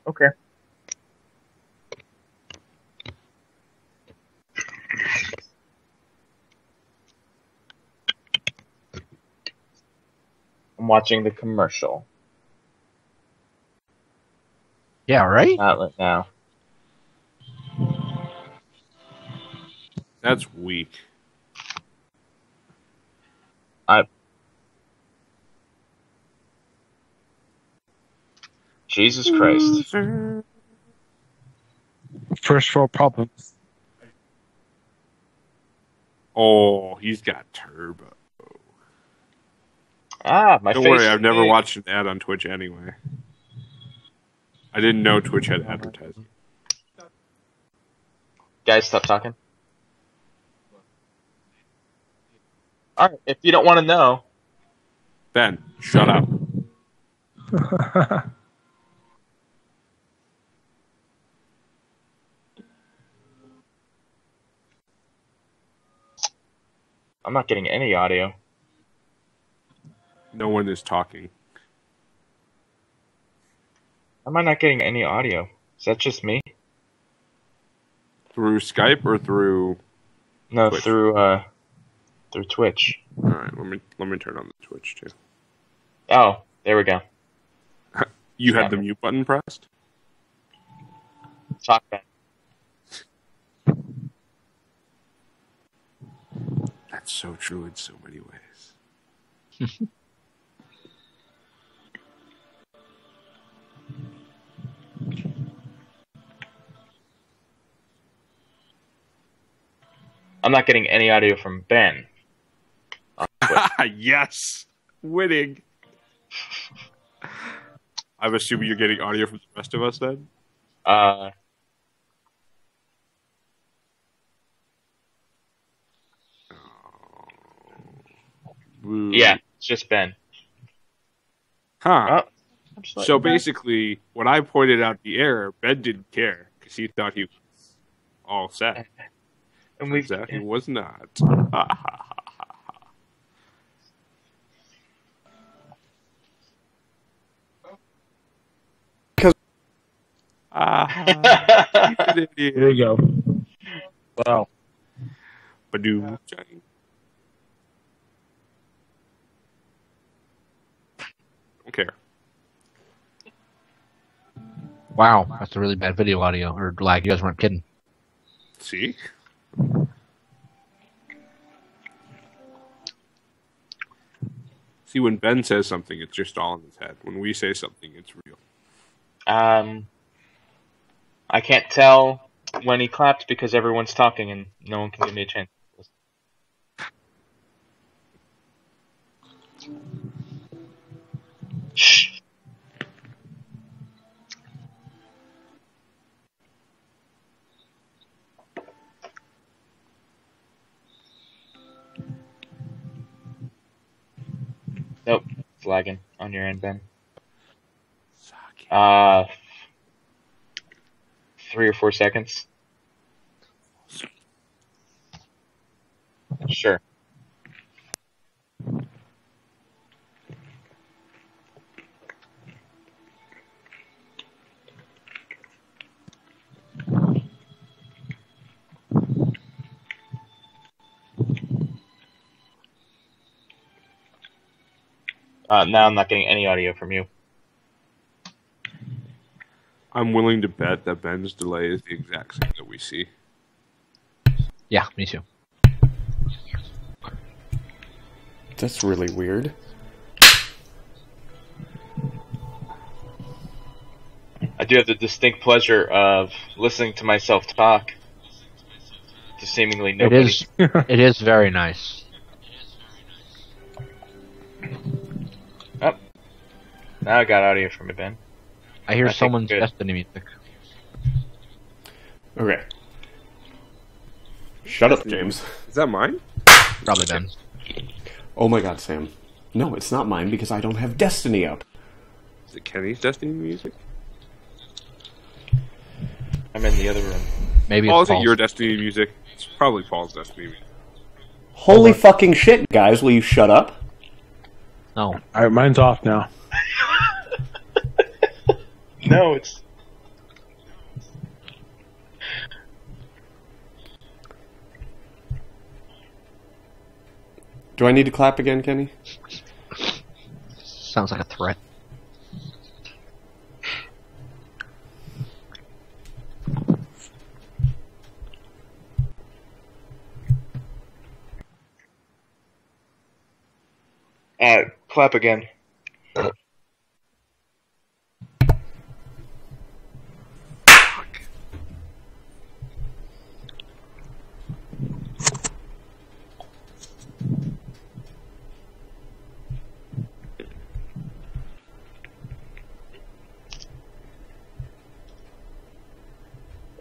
Okay. I'm watching the commercial. Yeah, right? Not right now. That's weak. Jesus Christ. First world problems. Oh, he's got turbo. Ah, my Don't face. worry, I've never watched an ad on Twitch anyway. I didn't know Twitch had advertising. Guys, stop talking. Alright, if you don't want to know. Ben, shut up. I'm not getting any audio. No one is talking. Am I not getting any audio? Is that just me? Through Skype or through? No, Twitch? through Twitch. All right, let me turn on the Twitch too. Oh, there we go. You had the mute button pressed? Talk back. That's so true in so many ways. I'm not getting any audio from Ben. Yes! Winning! I'm assuming you're getting audio from the rest of us then? Yeah, it's just Ben. Huh. Oh, just So like that. basically, when I pointed out the error, Ben didn't care because he thought he was all set. And Turns out he was not. There you go. Wow. Badoo. Don't care. Wow, that's a really bad video audio or lag. You guys weren't kidding. See? See, when Ben says something, it's just all in his head. When we say something, it's real. I can't tell when he clapped because everyone's talking and no one can give me a chance. Shh. Nope, it's lagging on your end, Ben. 3 or 4 seconds. Sure. Now I'm not getting any audio from you. I'm willing to bet that Ben's delay is the exact same that we see. Yeah, me too. That's really weird. I do have the distinct pleasure of listening to myself talk to seemingly nobody. It is very nice. Oh, now I got audio from it, Ben. I hear I think someone's good. Destiny music. Okay. Shut up, James. Is that mine? Probably Ben. Oh my god, Sam. No, it's not mine because I don't have Destiny up. Is it Kenny's Destiny music? I'm in the other room. Maybe Paul, it's is it Paul's. your Destiny music? It's probably Paul's Destiny music. Holy fucking shit, guys, will you shut up? No. Alright, mine's off now. No, it's Do I need to clap again, Kenny? Sounds like a threat. Clap again.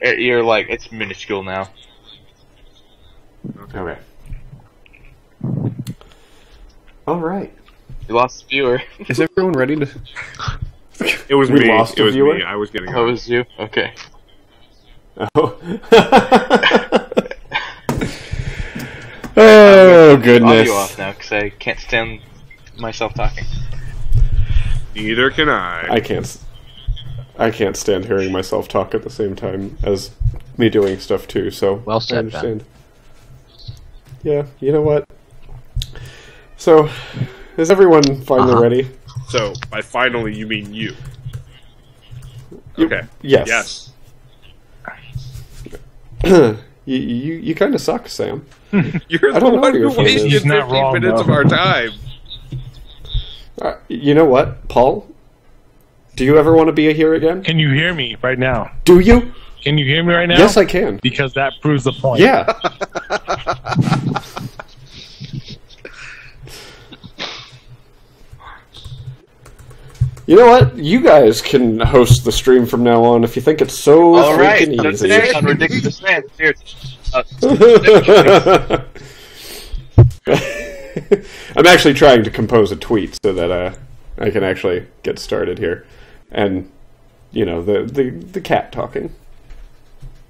You're like, it's minuscule now. Okay. All right. You lost a viewer. Is everyone ready to? It was We me. lost It a was viewer? me. I was getting. Oh, it was you? Okay. Oh. Oh goodness. Audio off now because I can't stand myself talking. Neither can I. I can't stand hearing myself talk at the same time as me doing stuff too. So Well I said, understand. Yeah, you know what? So, is everyone finally ready? So by finally, you mean you? You- Okay. Yes. Yes. You kind of suck, Sam. You're I the don't know one your who feelings. wasted He's not 15 wrong, minutes though. of our time. You know what, Paul? Do you ever want to be here again? Can you hear me right now? Do you? Can you hear me right now? Yes, I can. Because that proves the point. Yeah. You know what? You guys can host the stream from now on if you think it's so All right. freaking That's easy. it on Ridiculous Man. Cheers. I'm actually trying to compose a tweet so that I can actually get started here. And, you know, the cat talking.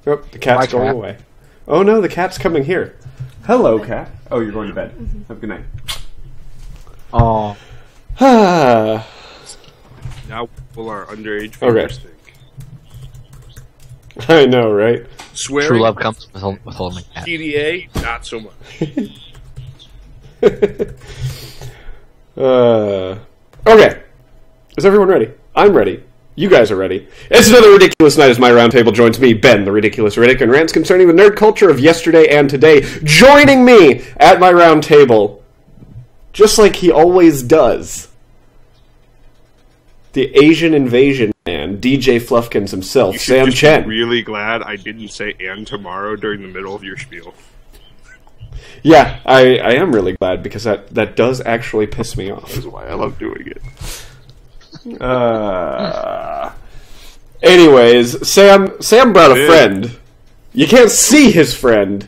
Oh, the cat's Hi, going cat. away. Oh no, the cat's coming here. Hello, cat. Oh, you're going to bed. Have a good night. Oh, Ah. Now will our underage Okay. viewers think. I know, right? Swearing, true love comes with holding a cat. PDA, not so much. Okay. Is everyone ready? I'm ready. You guys are ready. It's another ridiculous night as my roundtable joins me, Ben, the Ridiculous Riddick, and rants concerning the nerd culture of yesterday and today. Joining me at my round table, just like he always does, the Asian invasion man, DJ Fluffkins himself, You should Sam just Chen. be really glad I didn't say "and tomorrow" during the middle of your spiel. Yeah, I am really glad because that does actually piss me off. That's why I love doing it. Anyways, Sam brought a friend. You can't see his friend,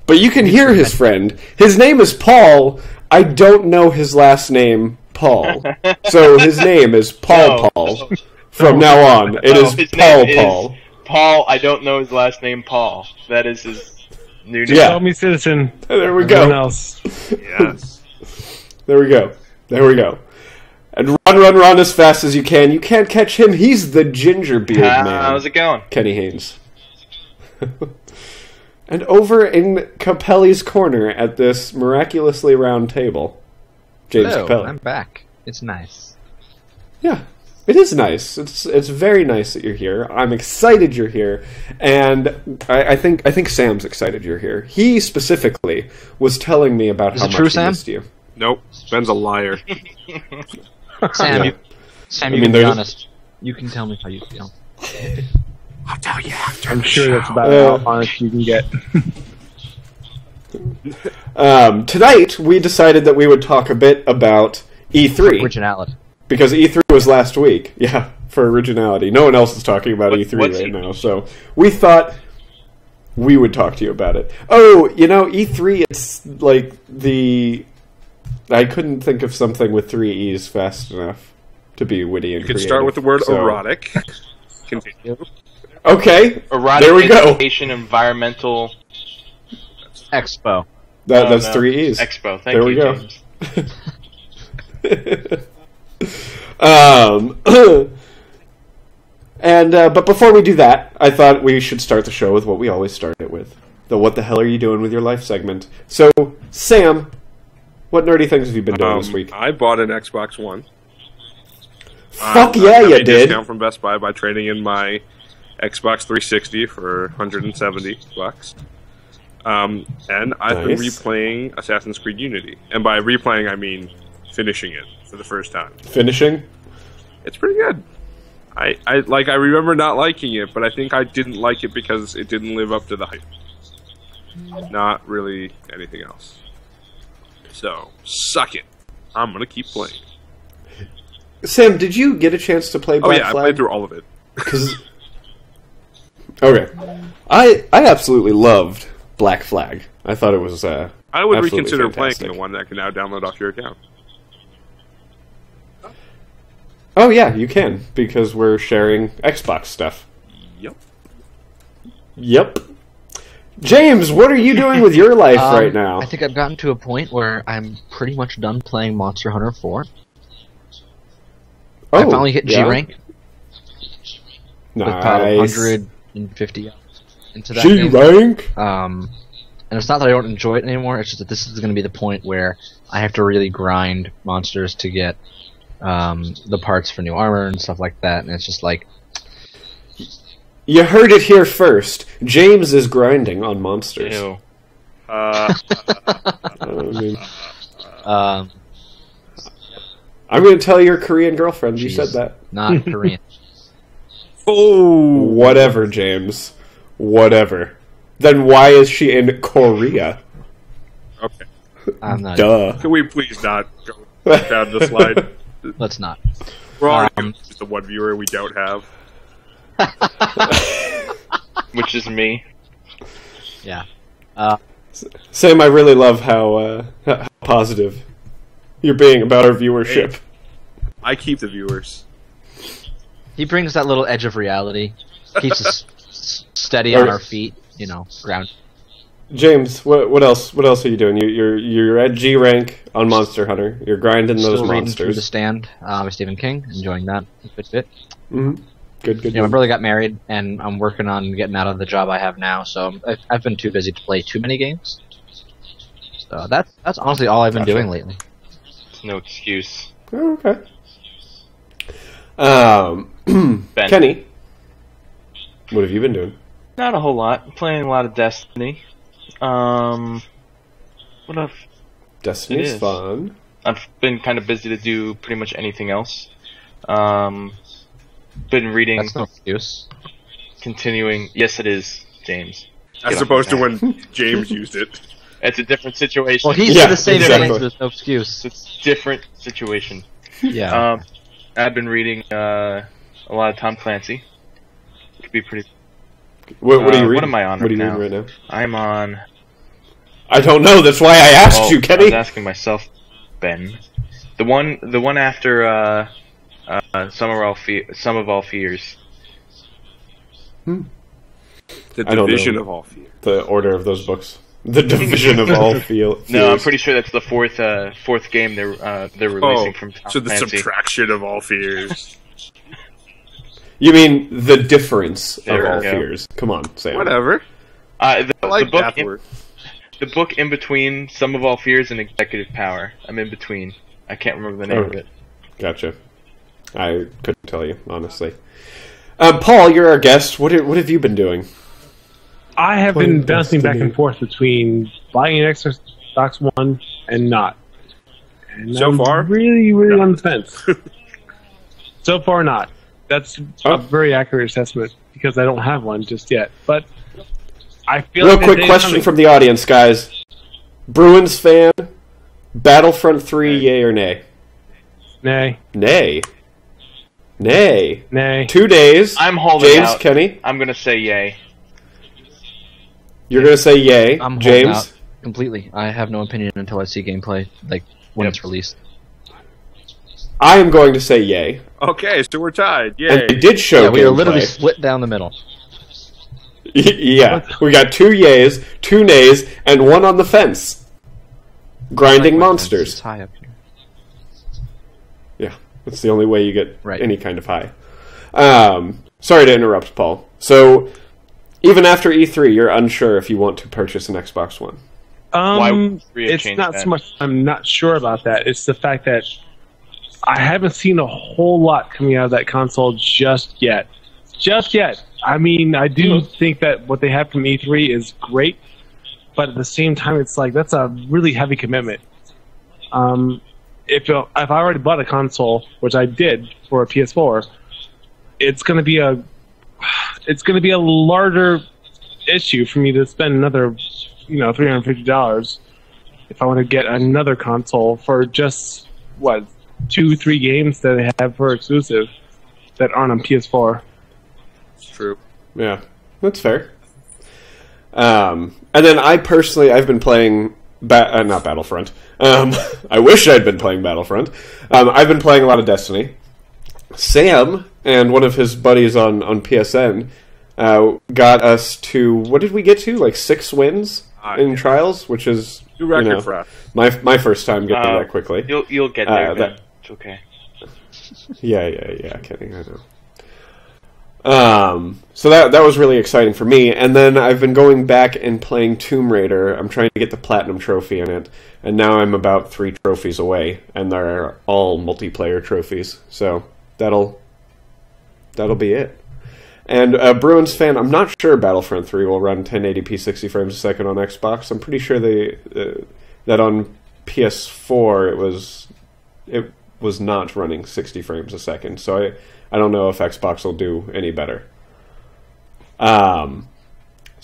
but you can hear his friend. His name is Paul. I don't know his last name, Paul. So his name is Paul No. Paul. From now on, it No, is his Paul name is Paul. Paul, I don't know his last name, Paul. That is his new name. Yeah. Tell me, citizen. There we Everyone go. else. Yes. There we go. There we go. And run as fast as you can. You can't catch him. He's the ginger beard man. How's it going? Kenny Haynes. And over in Capelli's corner at this miraculously round table, James Hello, Capelli. I'm back. It's nice. Yeah, it is nice. It's very nice that you're here. I'm excited you're here, and I think Sam's excited you're here. He specifically was telling me about Is how it much true, he Sam? missed you. Nope. Ben's a liar. Sam, Yeah. Sam, I you mean, can be there's- honest. You can tell me how you feel. I'll tell you after. I'm sure that's about Uh, how honest you can get. Tonight, we decided that we would talk a bit about E3. Originality. Because E3 was last week. Yeah, for originality. No one else is talking about E3 what's right E3? now, so we thought we would talk to you about it. Oh, you know, E3, it's like the... I couldn't think of something with 3 E's fast enough to be witty and You can creative. start with the word So- erotic. Continue. Okay, Erotic there we go. Education Environmental Expo. That's no. 3 E's. Expo. Thank There we you, go. James. But before we do that, I thought we should start the show with what we always start it with. The what the hell are you doing with your life segment. So, Sam, What nerdy things have you been doing this week? I bought an Xbox One. Fuck yeah, I got you a did. discount from Best Buy by trading in my Xbox 360 for $170. And I've been Nice. replaying Assassin's Creed Unity. And by replaying, I mean finishing it for the first time. Finishing? It's pretty good. I remember not liking it, but I think I didn't like it because it didn't live up to the hype. Not really anything else. So, suck it. I'm gonna keep playing. Sam, did you get a chance to play Oh Black yeah, I Flag? played through all of it. 'Cause- okay. I absolutely loved Black Flag. I thought it was I would absolutely reconsider fantastic. playing the one that can now download off your account. Oh yeah, you can, because we're sharing Xbox stuff. Yep. Yep. James, what are you doing with your life right now? I think I've gotten to a point where I'm pretty much done playing Monster Hunter 4. I finally hit G rank with about Nice. 150 hours into that G game. rank. And it's not that I don't enjoy it anymore. It's just that this is going to be the point where I have to really grind monsters to get the parts for new armor and stuff like that. And it's just like, You heard it here first. James is grinding on monsters. Ew. I mean, um, I'm going to tell your Korean girlfriend you Jeez. said that. not Korean. Oh, Whatever, James. Whatever. Then why is she in Korea? okay. I'm not. Duh. Can we please not go down the slide? Let's not. We're already just the one viewer we don't have. Which is me. Yeah. Sam, I really love how positive you're being about our viewership. I keep the viewers. He brings that little edge of reality. Keeps us steady on our feet. You know, ground. James, what else? What else are you doing? You're at G rank on Monster Hunter. You're grinding those Still reading through The monsters. Stand by Stephen King. Enjoying that a bit. Mm-hmm. Good. Yeah, my brother got married, and I'm working on getting out of the job I have now. So I've been too busy to play too many games. So that's honestly all I've been Gotcha. doing lately. It's no excuse. Oh, okay. Ben. Kenny, what have you been doing? Not a whole lot. Playing a lot of Destiny. What else? Destiny's It is. fun. I've been kind of busy to do pretty much anything else. Been reading, That's no excuse. continuing. Yes, it is, James. As Get opposed to off my back. when James used it. It's a different situation. Well, he Yeah, said the same exactly. thing. There's no excuse. It's a different situation. Yeah. I've been reading a lot of Tom Clancy. It could be pretty. What are you reading? What am I on What are you now? reading right now? I'm on. I don't know. That's why I asked Oh, you, I Kenny. was asking myself, Ben. The one after Some of All Fears. The I don't division know. of all fear. The order of those books. The division of all feels. No, I'm pretty sure that's the fourth game they're releasing from Tom so the Clancy. subtraction of all fears. You mean the difference There of we all go. fears? Come on, Sam. Whatever. The I like book that word. the book in between Some of All Fears and Executive Power. I'm in between. I can't remember the name of it. Gotcha. I couldn't tell you, honestly. Paul, you're our guest. What have you been doing? I have been bouncing back Destiny. and forth between buying an Xbox One and not. And So I'm far? really on the fence. So far, not. That's Oh. a very accurate assessment because I don't have one just yet. But I feel Real like quick the day's question coming. from the audience, guys. Bruins fan, Battlefront 3, yay or nay? Nay, Nay. Nay. nay. 2 days. I'm holding James, out. Kenny, I'm gonna say yay. you're going to say yay. I'm holding James? out completely. I have no opinion until I see gameplay, like when Yep. it's released. I am going to say yay. Okay, so we're tied. Yay. And they did show Yeah, we are gameplay. literally split down the middle. Yeah, we got 2 yays, 2 nays, and 1 on the fence. Grinding It's monsters. high up here. Yeah, that's the only way you get Right. any kind of high. Sorry to interrupt, Paul. So, even after E3, you're unsure if you want to purchase an Xbox One. Why would E3 have It's changed not that? so much. I'm not sure about that. It's the fact that I haven't seen a whole lot coming out of that console just yet. Just yet. I mean, I do think that what they have from E3 is great, but at the same time, it's like that's a really heavy commitment. If I already bought a console, which I did for a PS4, it's going to be a larger issue for me to spend another, $350 if I want to get another console for just 2-3 games that they have for exclusive that aren't on PS4. True. Yeah, that's fair. And then I've been playing not Battlefront. I wish I'd been playing Battlefront. I've been playing a lot of Destiny. Sam and one of his buddies on PSN got us to, what did we get to? Like 6 wins in Trials, which is New record for us. my first time getting that quickly. You'll get there, man. It's okay. Yeah, kidding, I know. So that was really exciting for me, and then I've been going back and playing Tomb Raider. I'm trying to get the Platinum Trophy in it, and now I'm about 3 trophies away, and they're all multiplayer trophies, so that'll be it. And Bruins fan, I'm not sure Battlefront 3 will run 1080p 60 frames a second on Xbox. I'm pretty sure that on PS4 it was not running 60 frames a second, so I don't know if Xbox will do any better. So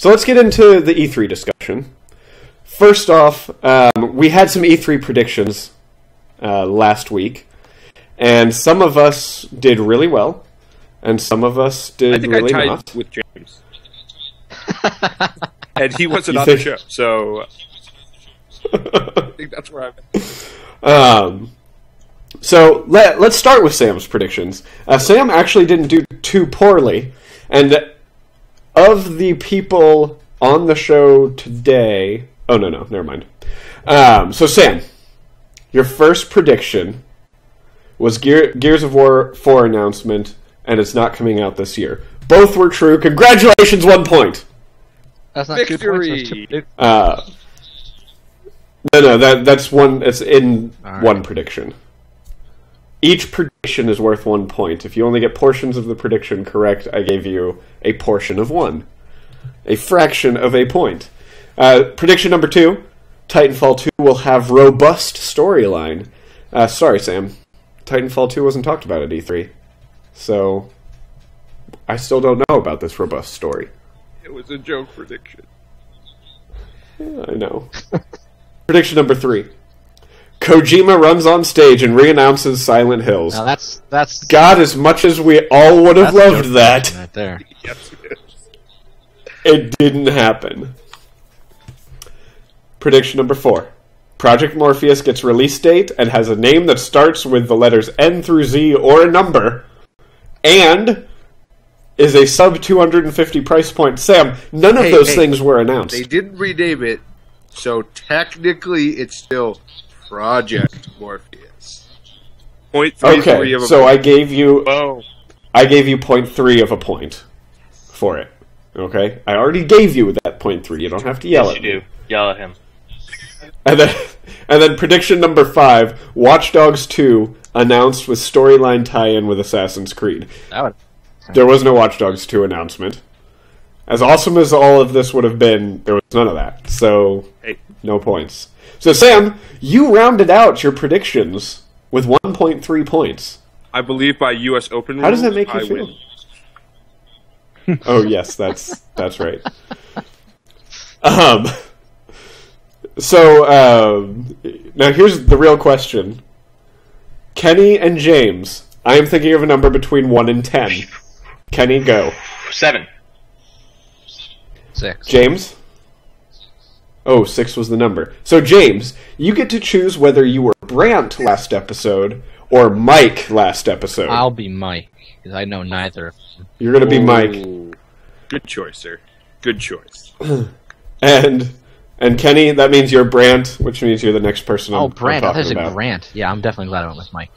let's get into the E3 discussion. First off, we had some E3 predictions last week, and some of us did really well, and some of us did really I tied not. with James. And he wasn't You on think- the show, so I think that's where I'm at. So let's start with Sam's predictions. Sam actually didn't do too poorly, and of the people on the show today... Oh, no, never mind. So Sam, your first prediction was Gears of War 4 announcement, and it's not coming out this year. Both were true. Congratulations, 1 point! That's not 2 points. That's 2 Victory! No, that's one. It's in All one right. prediction. Each prediction is worth 1 point. If you only get portions of the prediction correct, I gave you a portion of 1. A fraction of a point. Prediction number 2, Titanfall 2 will have robust storyline. Sorry, Sam. Titanfall 2 wasn't talked about at E3. So, I still don't know about this robust story. It was a joke prediction. I know. Prediction number 3. Kojima runs on stage and reannounces Silent Hills. Now that's God, as much as we all would have that's loved that, right there. Yes, it is. it didn't happen. Prediction number 4. Project Morpheus gets release date and has a name that starts with the letters N through Z or a number, and is a sub $250 price point. Sam, none of those things were announced. They didn't rename it, so technically it's still Project Morpheus. 0.33 Okay, of a so I gave you Whoa. 0.3 of a point for it. Okay, I already gave you that 0.3. You don't have to yell Yes, at you me. do. Yell at him. And then prediction number 5, Watch Dogs 2 announced with storyline tie-in with Assassin's Creed. That would, There was no Watch Dogs 2 announcement. As awesome as all of this would have been, there was none of that. So, Hey. no points. So Sam, you rounded out your predictions with 1.3 points. I believe by U.S. Open rules, How does that make you I feel? win. Oh yes, that's right. Now here's the real question. Kenny and James, I am thinking of a number between 1 and 10. Kenny, go. 7. 6. James? Oh, 6 was the number. So James, you get to choose whether you were Brant last episode or Mike last episode. I'll be Mike because I know neither. You're going to be Mike. Ooh. Good choice, sir. Good choice. And Kenny, that means you're Brant, which means you're the next person Oh, I'm Brant. I thought talking it was about. Grant. Yeah, I'm definitely glad I went with Mike.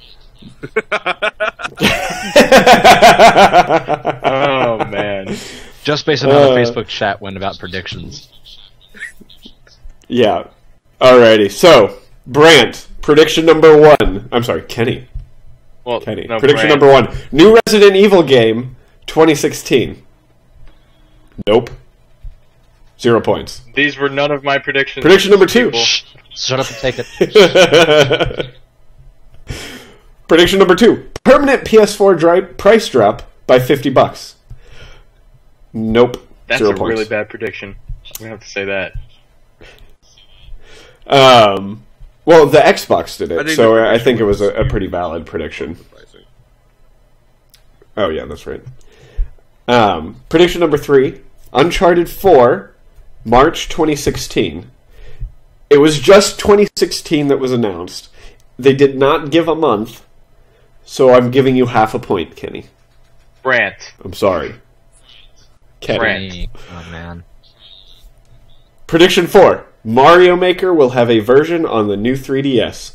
Oh, man. Just based on how the Facebook chat went about predictions. Yeah. Alrighty, so Brant, prediction number 1. I'm sorry, Kenny. Well, Kenny. no, Prediction Brand. number 1. New Resident Evil game, 2016. Nope. 0 points. These were none of my predictions. Prediction number 2. people. Shut up and take it. Prediction number 2. Permanent PS4 price drop by $50. Nope. That's 0 a points. really bad prediction. I'm gonna have to say that. Well, the Xbox did I it, think so the I think it was prediction a was- pretty valid prediction. Surprising. Oh, yeah, that's right. Prediction number 3. Uncharted 4, March 2016. It was just 2016 that was announced. They did not give a month, so I'm giving you half a point, Kenny. Brant. I'm sorry. Kenny. Brant. Oh man. Prediction 4. Mario Maker will have a version on the new 3DS.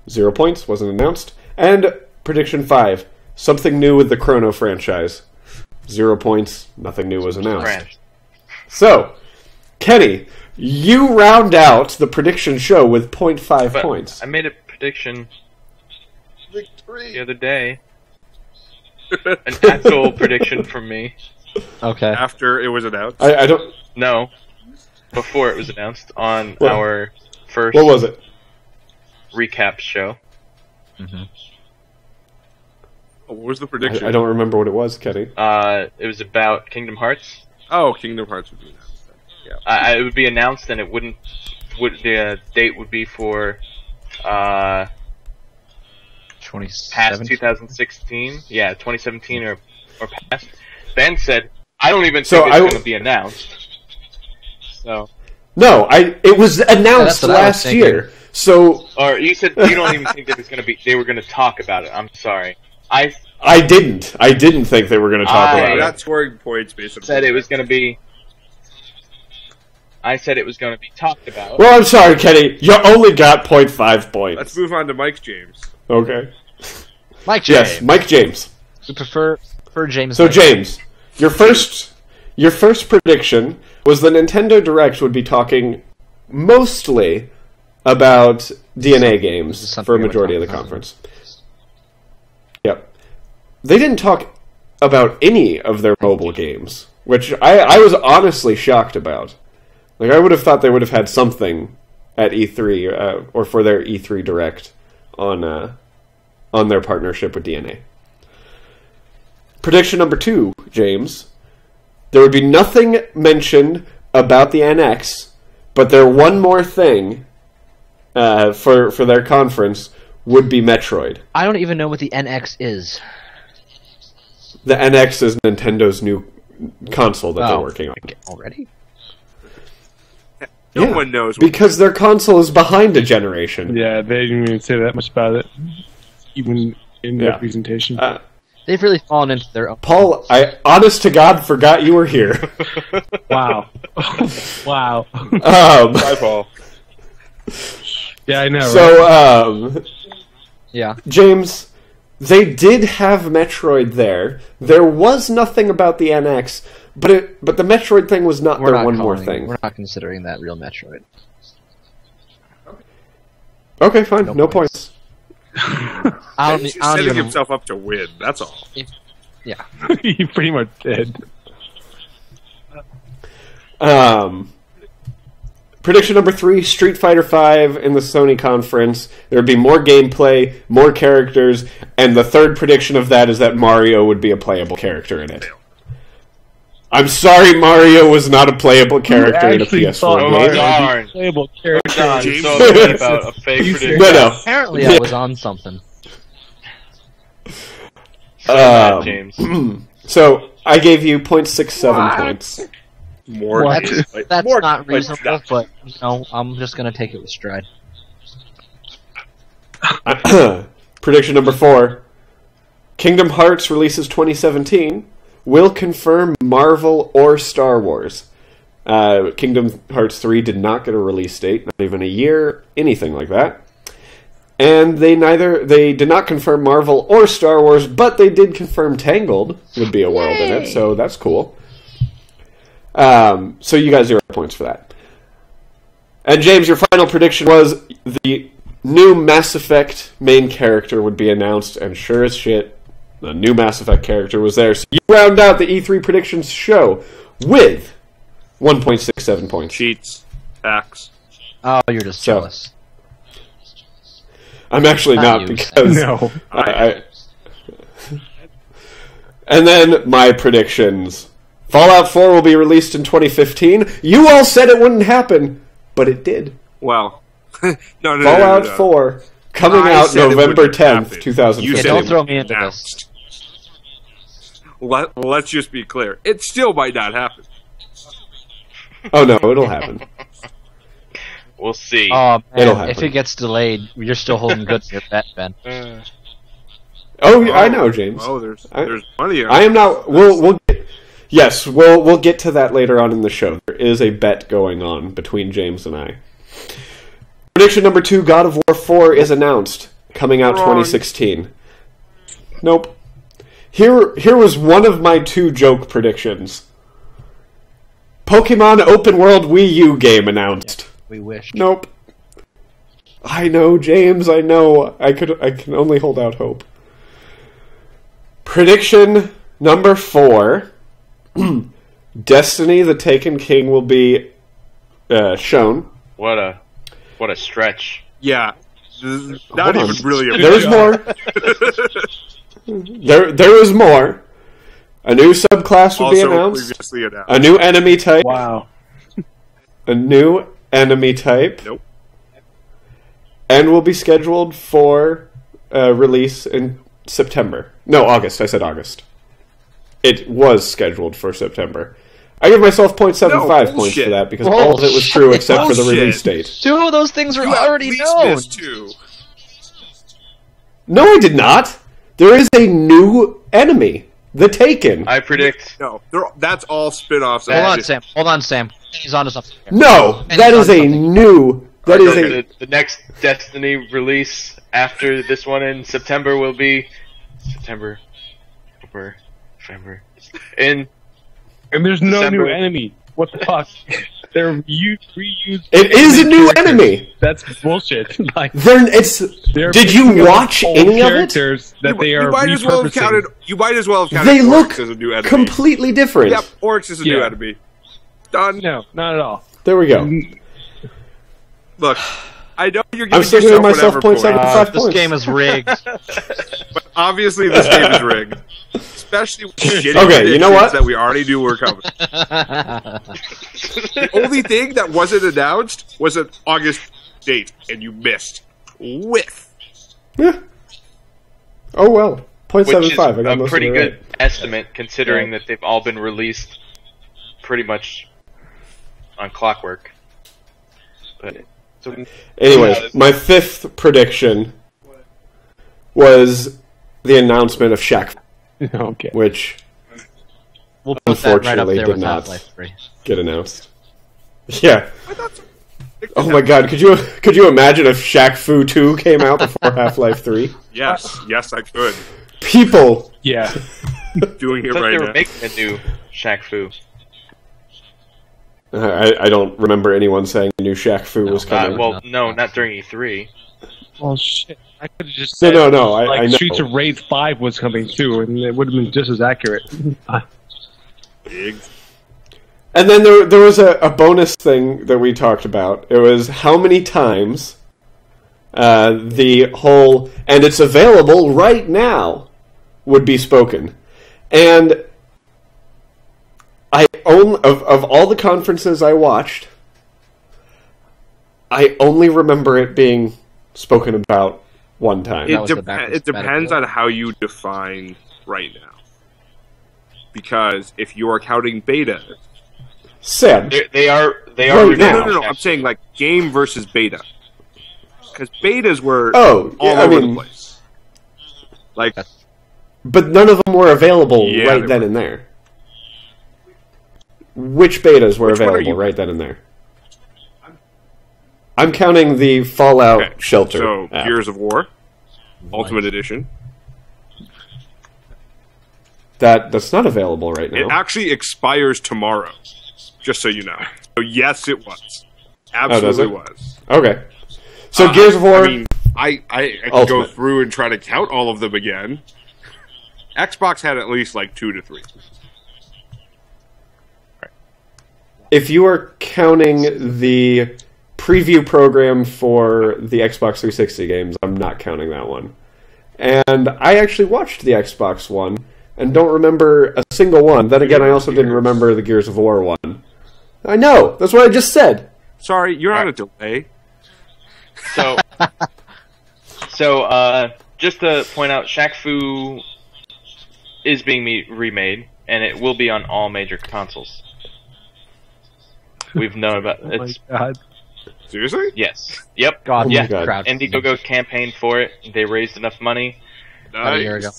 0 points, wasn't announced. And prediction 5. Something new with the Chrono franchise. 0 points, nothing new was announced. Brant. So, Kenny, you round out the prediction show with 0.5 But points. I made a prediction the Victory. other day. An actual prediction from me. Okay. After it was announced. I don't... No. Before it was announced on What? our first What was it? recap show. What was the prediction? I don't remember what it was, Kenny. It was about Kingdom Hearts. Oh, Kingdom Hearts would be announced. Yeah. It would be announced, and it wouldn't. The date would be for past 2017. 2016. Yeah, 2017 or past. Ben said, "I don't even So think it's I- going to be announced." So, No, it was announced that's what I was last thinking. year. So, or you said you don't even think that it's going to be. They were going to talk about it. I'm sorry. I I didn't think they were going to talk I- about We're it. not scoring points based on said it was going to be. I said it was going to be talked about. Well, I'm sorry, Kenny. You only got 0.5 points. Let's move on to Mike James. Okay. Mike James. Yes, Mike James. We prefer James. So, Knight. James, your first prediction was the Nintendo Direct would be talking mostly about DNA games Something for a I would majority of the talk about. conference. Yep. They didn't talk about any of their mobile games, which I was honestly shocked about. Like, I would have thought they would have had something at E3 or for their E3 Direct on their partnership with DNA. Prediction number 2, James. There would be nothing mentioned about the NX, but their one more thing for their conference would be Metroid. I don't even know what the NX is. The NX is Nintendo's new console that they're Oh. working on. Already? No Yeah, one knows. because their console is behind a generation. Yeah, they didn't even say that much about it, even in their Yeah. presentation. They've really fallen into their own. Paul, I honest to God forgot you were here. Wow. Wow. Bye, Paul. Yeah, I know, right? So, Yeah. James, they did have Metroid there. There was nothing about the NX, but the Metroid thing was not We're their not one more calling- thing. We're not considering that real Metroid. Okay, fine, no, No points. I He's don't, I don't setting even. himself up to win. That's all. Yeah. He pretty much did. Prediction number 3, Street Fighter V in the Sony conference. There would be more gameplay, more characters, and the third prediction of that is that Mario would be a playable character in it. I'm sorry Mario was not a playable character in a actually thought PS4 Oh, game. darn. Playable character. John, James so said- upset about a fake You prediction. said- No, no. Apparently, Yeah. I was on something. So bad, James. So, I gave you 0.67 points. More. What? That's More not points, reasonable, not- but I'm just gonna take it with stride. Prediction number 4. Kingdom Hearts releases 2017 will confirm Marvel or Star Wars. Kingdom Hearts 3 did not get a release date, not even a year, anything like that. And they did not confirm Marvel or Star Wars, but they did confirm Tangled would be a world in it, so that's cool. So you got 0 points for that. And James, your final prediction was the new Mass Effect main character would be announced, and sure as shit, the new Mass Effect character was there. So you round out the E3 predictions show with 1.67 points. Cheats. Hacks. Oh, you're just So- jealous. I'm actually Not not you, because No. I And then my predictions. Fallout 4 will be released in 2015. You all said it wouldn't happen, but it did. Well, no. Fallout 4 coming I out said it November wouldn't 10th, happen. 2015. You Yeah, said don't it throw me into this. announced. Let's just be clear. It still might not happen. Oh no, it'll happen. We'll see. Oh It'll man, if happen. it gets delayed, you're still holding good to your bet, Ben. Oh, yeah, I know, James. Oh, there's I- money. I am not. We'll yes, we'll get to that later on in the show. There is a bet going on between James and I. Prediction number 2: God of War 4 is announced, coming out Wrong. 2016. Nope. Here was one of my 2 joke predictions. Pokemon Open World Wii U game announced. We wish. Nope. I know, James. I know. I can only hold out hope. Prediction number 4: Destiny: The Taken King will be shown. What a stretch. Yeah. Not Hold on. even really a There's more. There is more. A new subclass will be also announced. previously announced. A new enemy type. Wow. A new enemy type. Nope. And will be scheduled for release in September. No, August. I said August. It was scheduled for September. I give myself 0.75 No, points bullshit. for that because all of it was true except for the Bullshit. release date. 2 of those things are You already at least known. missed 2. No, I did not. There is a new enemy. The Taken. I predict No, that's all spin-offs. Hold on, Sam. Hold on, Sam. He's onto something. here. No, And that he's is on a something. new. That is the, a. the next Destiny release after this one in September will be September, October, November. In And there's no December. new enemy. What the fuck? They're reused. It is a new enemy. That's bullshit. Like, Did you picking up watch old any of it? characters that they are you might as well have repurposing. counted. You might as well have counted. They look Orcs as a new enemy. completely different. Yep, Orcs is a new Yeah. enemy. Done. No, not at all. There we go. Look, I know you're I'm giving still giving yourself myself whatever 0.75 points, This points. game is rigged. but obviously this game is rigged. Especially with shitty Okay, you know what? predictions that we already knew were coming. The only thing that wasn't announced was an August date, and you missed. With. Yeah. Oh well. which is 0.75. I got a most pretty of it good right. estimate considering that they've all been released pretty much on clockwork. But so Anyways, my 5th prediction was the announcement of Shaq, Okay. which We'll put that right up Unfortunately, there did with not. Half-Life 3. get announced. Yeah. I thought so. Oh my god, could you imagine if Shaq Fu 2 came out before Half-Life 3? Yes, yes, I could. People. Yeah. Doing I it thought right they were now. making a new Shaq Fu. I don't remember anyone saying the new Shaq Fu was coming. Well, no, not during E3. Well, shit. I could have just No, said, no, I like, know. Streets of Rage 5 was coming too, and it would have been just as accurate. Big. And then there was a bonus thing that we talked about. It was how many times the whole "and it's available right now" would be spoken. And of all the conferences I watched, I only remember it being spoken about one time. That was the backwards It depends Battlefield. on how you define right now. Because if you are counting beta, Sam, They are Right now. no, I'm saying like game versus beta. Because betas were Oh, all yeah, I over mean- the place. Like, but none of them were available Yeah, right they then were. and there. Which betas were Which one are available you- right then and there? I'm counting the Fallout okay, Shelter so app. Gears of War, Ultimate Edition. That's not available right It now. actually expires tomorrow, just so you know. So yes, it was. absolutely was. Okay. So Gears of War. I mean, I could go Ultimate. through and try to count all of them again. Xbox had at least like 2 to 3. If you are counting the preview program for the Xbox 360 games, I'm not counting that one. And I actually watched the Xbox one and don't remember a single one. Then again, I also didn't remember the Gears of War one. I know. That's what I just said. Sorry, you're on a delay. So, just to point out, Shaq Fu is being remade, and it will be on all major consoles. We've known about Oh my it's god. Seriously? yes, yep, God, Oh my yeah. God. crowd. Indiegogo campaigned for it. They raised enough money. About a year ago.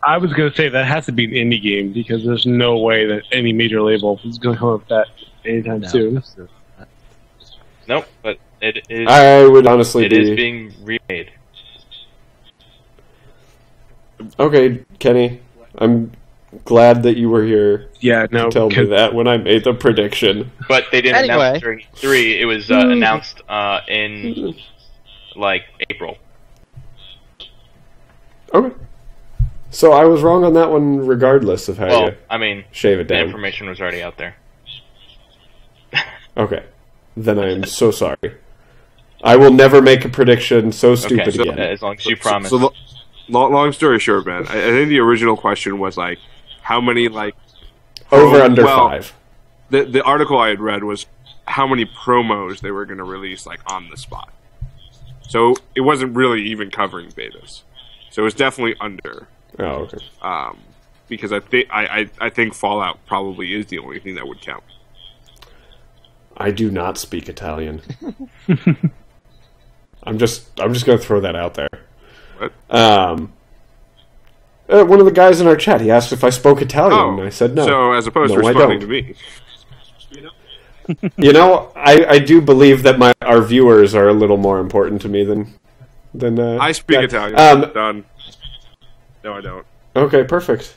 I was going to say that has to be an indie game because there's no way that any major label is going to come up with that anytime No. soon. Nope, but it is. I would honestly It be... is being remade. Okay, Kenny. I'm glad that you were here Yeah, no. to tell me 'cause- that when I made the prediction. But they didn't Anyway. announce it during E3. It was announced in like April. Okay. So I was wrong on that one regardless of how Well, you I mean, shave it the down. information was already out there. Okay. Then I am so sorry. I will never make a prediction so stupid Okay, so, again. as long as you promise. So, long story short, man, I think the original question was like, how many like Over under well, 5. the article I had read was how many promos they were going to release like on the spot. So it wasn't really even covering betas. So it was definitely under. Oh, okay. Because I think Fallout probably is the only thing that would count. I do not speak Italian. I'm just going to throw that out there. What? One of the guys in our chat, he asked if I spoke Italian, and I said no. So as opposed No, to I responding don't. to me. You know, I do believe that our viewers are a little more important to me than I speak that. Italian. Done. No, I don't. Okay, perfect.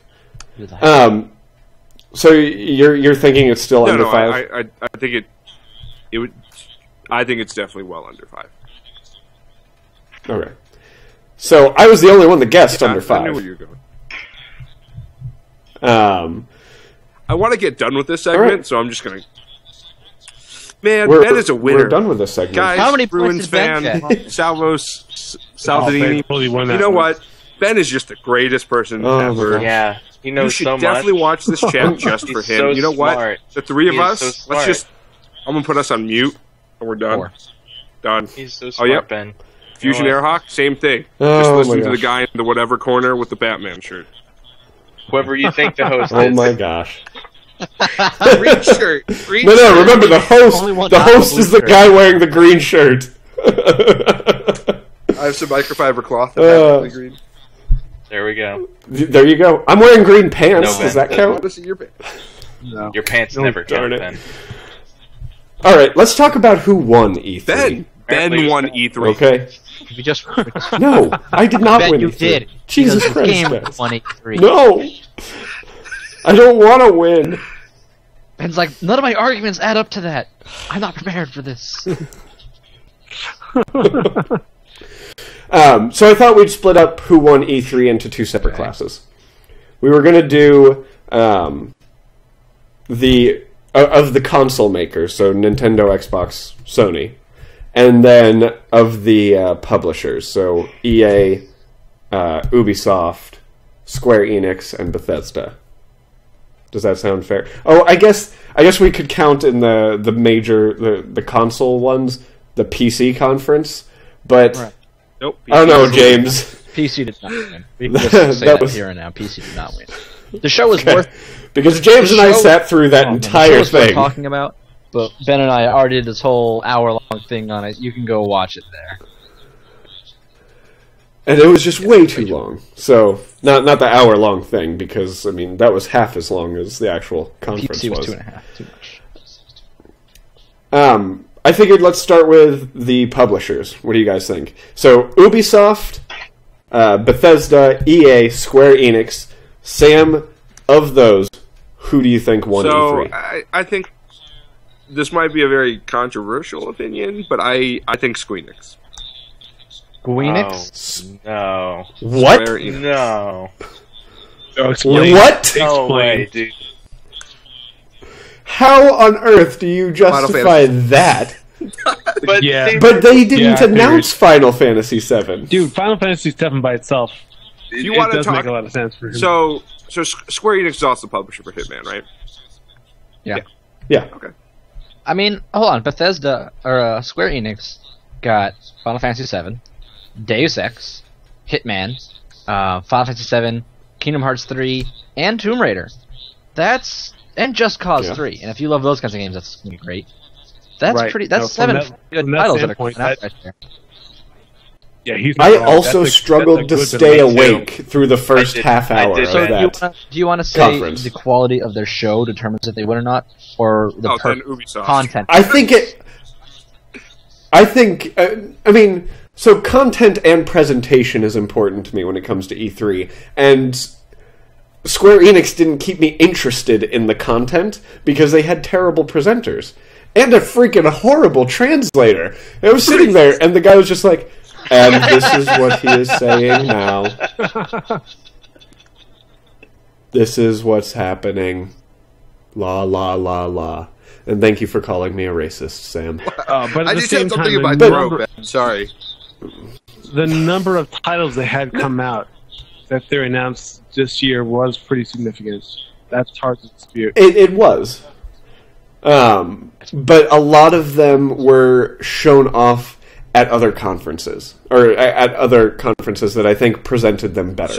Who the heck? So you're thinking it's still under No, 5? I think it would. I think it's definitely well under 5. Okay. So I was the only one that guessed under I knew where 5. you were going. I I want to get done with this segment, right. so I'm just gonna. Man, Ben is a winner. We're done with this segment. Guys, How many Bruins points did Ben fan, get? Salvos, Oh, Saldini. Ben totally won You that know one. what? Ben is just the greatest person Oh, ever. my Yeah, he You knows should so much. definitely watch this chat just for He's him. so You know what? smart. The three of He is us, so let's smart. just. I'm gonna put us on mute, and we're done. 4. Done. He's so smart, yep. Ben. Fusion You know what? Airhawk, same thing. Oh, Just my listen to the gosh. guy in the whatever corner with the Batman shirt. Whoever you think the host Oh is. my gosh. Green shirt. Green No, shirt. remember the host. Only one The not host blue is the shirt. guy wearing the green shirt. I have some microfiber cloth. Uh, Green. There we go. There you go. I'm wearing green pants. No, Does Ben, that I want count? to see your band. No. Your pants Oh, never darn count, it. Ben. All right, let's talk about who won E3. Ben Apparently won it's- E3. Okay. We just No, I did not bet win you E3. did. Jesus because the Christ, game Ben. won E3. No. I don't want to win. Ben's like, none of my arguments add up to that. I'm not prepared for this. So I thought we'd split up who won E3 into 2 separate classes. We were going to do the of the console makers, so Nintendo, Xbox, Sony, and then of the publishers, so EA, Ubisoft, Square Enix, and Bethesda. Does that sound fair? Oh, I guess we could count in the major the console ones, the PC conference, but Right. Nope. I don't know, James. PC did not win. We can just say That that was- here and now. PC did not win. The show was worth Because James and I show- sat through that the show entire was worth thing. talking about. But Ben and I already did this whole hour-long thing on it. You can go watch it there. And it was just way too long. So, not the hour-long thing, because, I mean, that was half as long as the actual conference PC was was. 2.5. Too much. I figured let's start with the publishers. What do you guys think? So, Ubisoft, Bethesda, EA, Square Enix. Sam, of those, who do you think won So E3? I think this might be a very controversial opinion, but I think Squeenix. Squeenix? No. What? Square Enix. No. Oh, explain. What? No Explain. way, dude. How on earth do you justify Fantasy. that? But Yeah. they- But they didn't Yeah, I figured. announce Final Fantasy VII. Dude, Final Fantasy VII by itself, If you it want to does talk, make a lot of sense for him. so Square Enix is also the publisher for Hitman, right? Yeah. Okay. I mean, hold on. Bethesda or Square Enix got Final Fantasy VII, Deus Ex, Hitman, Final Fantasy VII, Kingdom Hearts 3, and Tomb Raider. And Just Cause Yeah. 3. And if you love those kinds of games, that's gonna be great. That's Right. pretty. That's No, from 7 that- good from that titles that are standpoint, coming out that- right there. Yeah, he's not I wrong. also That's a struggled to good stay debate, too. awake through the first did- half I hour did of So that. do you want to say conference. the quality of their show determines if they win or not, or the Oh, then Ubisoft. content? I mean, so content and presentation is important to me when it comes to E3, and Square Enix didn't keep me interested in the content because they had terrible presenters and a freaking horrible translator. I was sitting there, and the guy was just like, "And this is what he is saying now. This is what's happening. La la la la." And thank you for calling me a racist, Sam. But at I the just same said something time, about the throat, number, Ben. Sorry. the number of titles they had come out that they announced this year was pretty significant. That's hard to dispute. It was. But a lot of them were shown off at other conferences, or at other conferences that I think presented them better.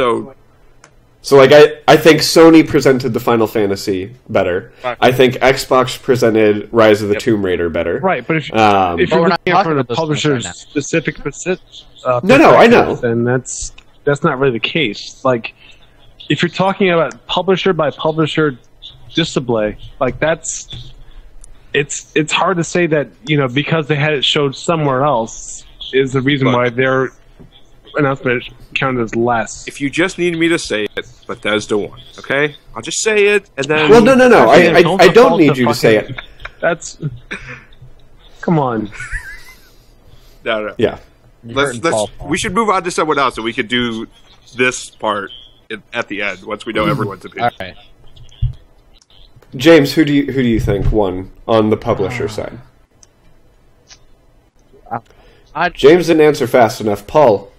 So like, I think Sony presented the Final Fantasy better. I think Xbox presented Rise of the Tomb Raider better. Right, but if Um, you're But we're not looking talking for the about those things publisher's right now. specific No, I know. then that's not really the case. Like, if you're talking about publisher by publisher display, like it's hard to say that, because they had it showed somewhere else is the reason Look. why their announcement counted as less. If you just need me to say it, Bethesda won. Okay, I'll just say it, and then. Well, no. I don't default need you to say it. That's come on. No. Yeah. We should move on to someone else, and we could do this part at the end once we know everyone's opinion. All right. James, who do you think won on the publisher side? James didn't answer fast enough. Paul,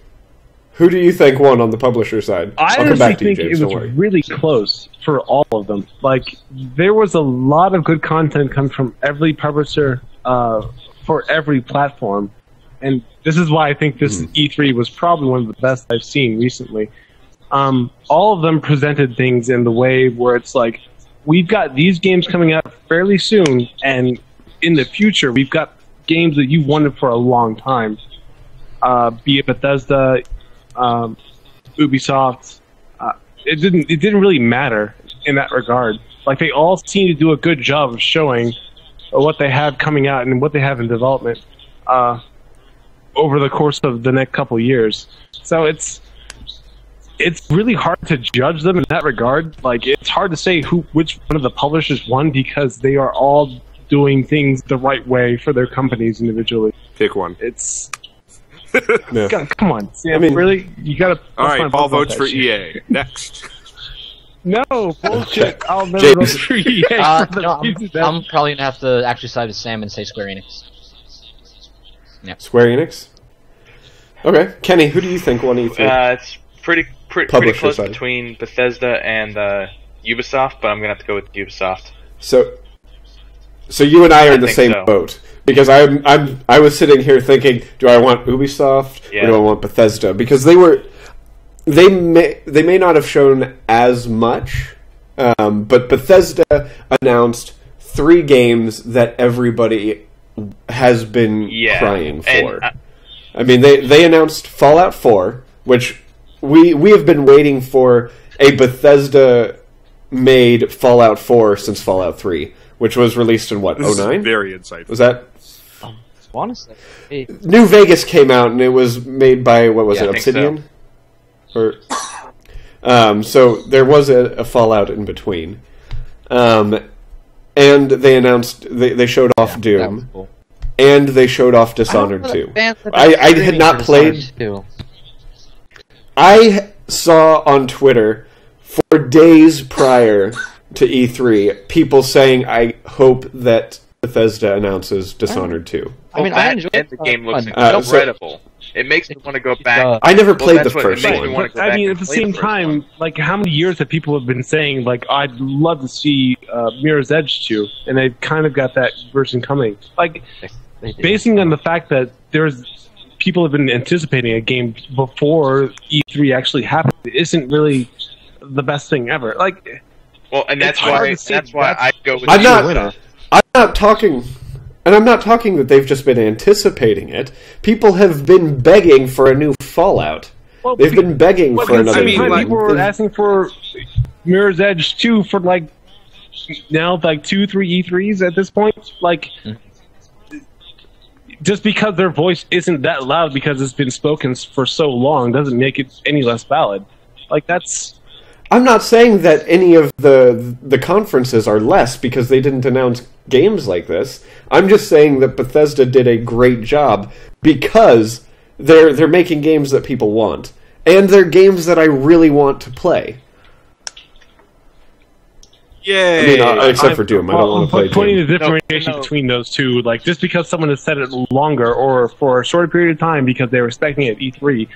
who do you think won on the publisher side? I I'll come honestly back to you, think James. it Don't was worry. really close for all of them. Like, there was a lot of good content coming from every publisher for every platform. And this is why I think this E3 was probably one of the best I've seen recently. All of them presented things in the way where it's like, we've got these games coming out fairly soon, and in the future, we've got games that you've wanted for a long time. Be it Bethesda, Ubisoft, it didn't really matter in that regard. Like, they all seem to do a good job of showing what they have coming out and what they have in development over the course of the next couple years. So it's really hard to judge them in that regard. Like, it's hard to say which one of the publishers won because they are all doing things the right way for their companies individually. Pick one. It's Yeah. come on, Sam. I mean- really, you gotta. All right, Paul vote votes for EA. Next. No bullshit. I'll never James. vote for EA. for the No, reason that- I'm probably gonna have to actually side with Sam and say Square Enix. Square Enix? Okay. Kenny, who do you think won E3? It's pretty Publisher close side. between Bethesda and Ubisoft, but I'm gonna have to go with Ubisoft. So you and I are in the think same so. boat because I was sitting here thinking, do I want Ubisoft or Yeah. do I want Bethesda? Because they may not have shown as much, but Bethesda announced 3 games that everybody has been Yeah, crying and, for. I mean, they announced Fallout 4, which we have been waiting for a Bethesda-made Fallout 4 since Fallout 3, which was released in, what, This is 09? very insightful. Was that... Honestly, hey, New Vegas came out, and it was made by, what was Yeah, it, I think so. Obsidian? So there was a Fallout in between. and they announced they showed off That was Doom, cool. and they showed off Dishonored 2. I had not played. I saw on Twitter for days prior to E3 people saying, "I hope that Bethesda announces Dishonored 2." I mean, Well, I that enjoyed and the game looks fun. incredible. It makes me want to go back. I never played that's the what it first makes one. me wanna But, go I back mean, and at the play same the first time, one. like, how many years have people have been saying, like, I'd love to see Mirror's Edge 2, and they've kind of got that version coming. Like, They did. basing on the fact that people have been anticipating a game before E3 actually happened, it isn't really the best thing ever. Like, Well, and that's it's hard why to say I go with I'm the not- winner. I'm not talking, and I'm not talking that they've just been anticipating it. People have been begging for a new Fallout. Well, They've been begging But for at the another same mean, time, game. people were asking for Mirror's Edge 2 for like now like 2-3 E3s at this point. Like, just because their voice isn't that loud because it's been spoken for so long doesn't make it any less valid. Like, that's I'm not saying that any of the conferences are less because they didn't announce games like this. I'm just saying that Bethesda did a great job because they're making games that people want, and they're games that I really want to play. Yay! I mean, except for Doom, I don't want to play putting Doom. the differentiation No. between those two, like just because someone has said it longer or for a shorter period of time because they were expecting it at E3,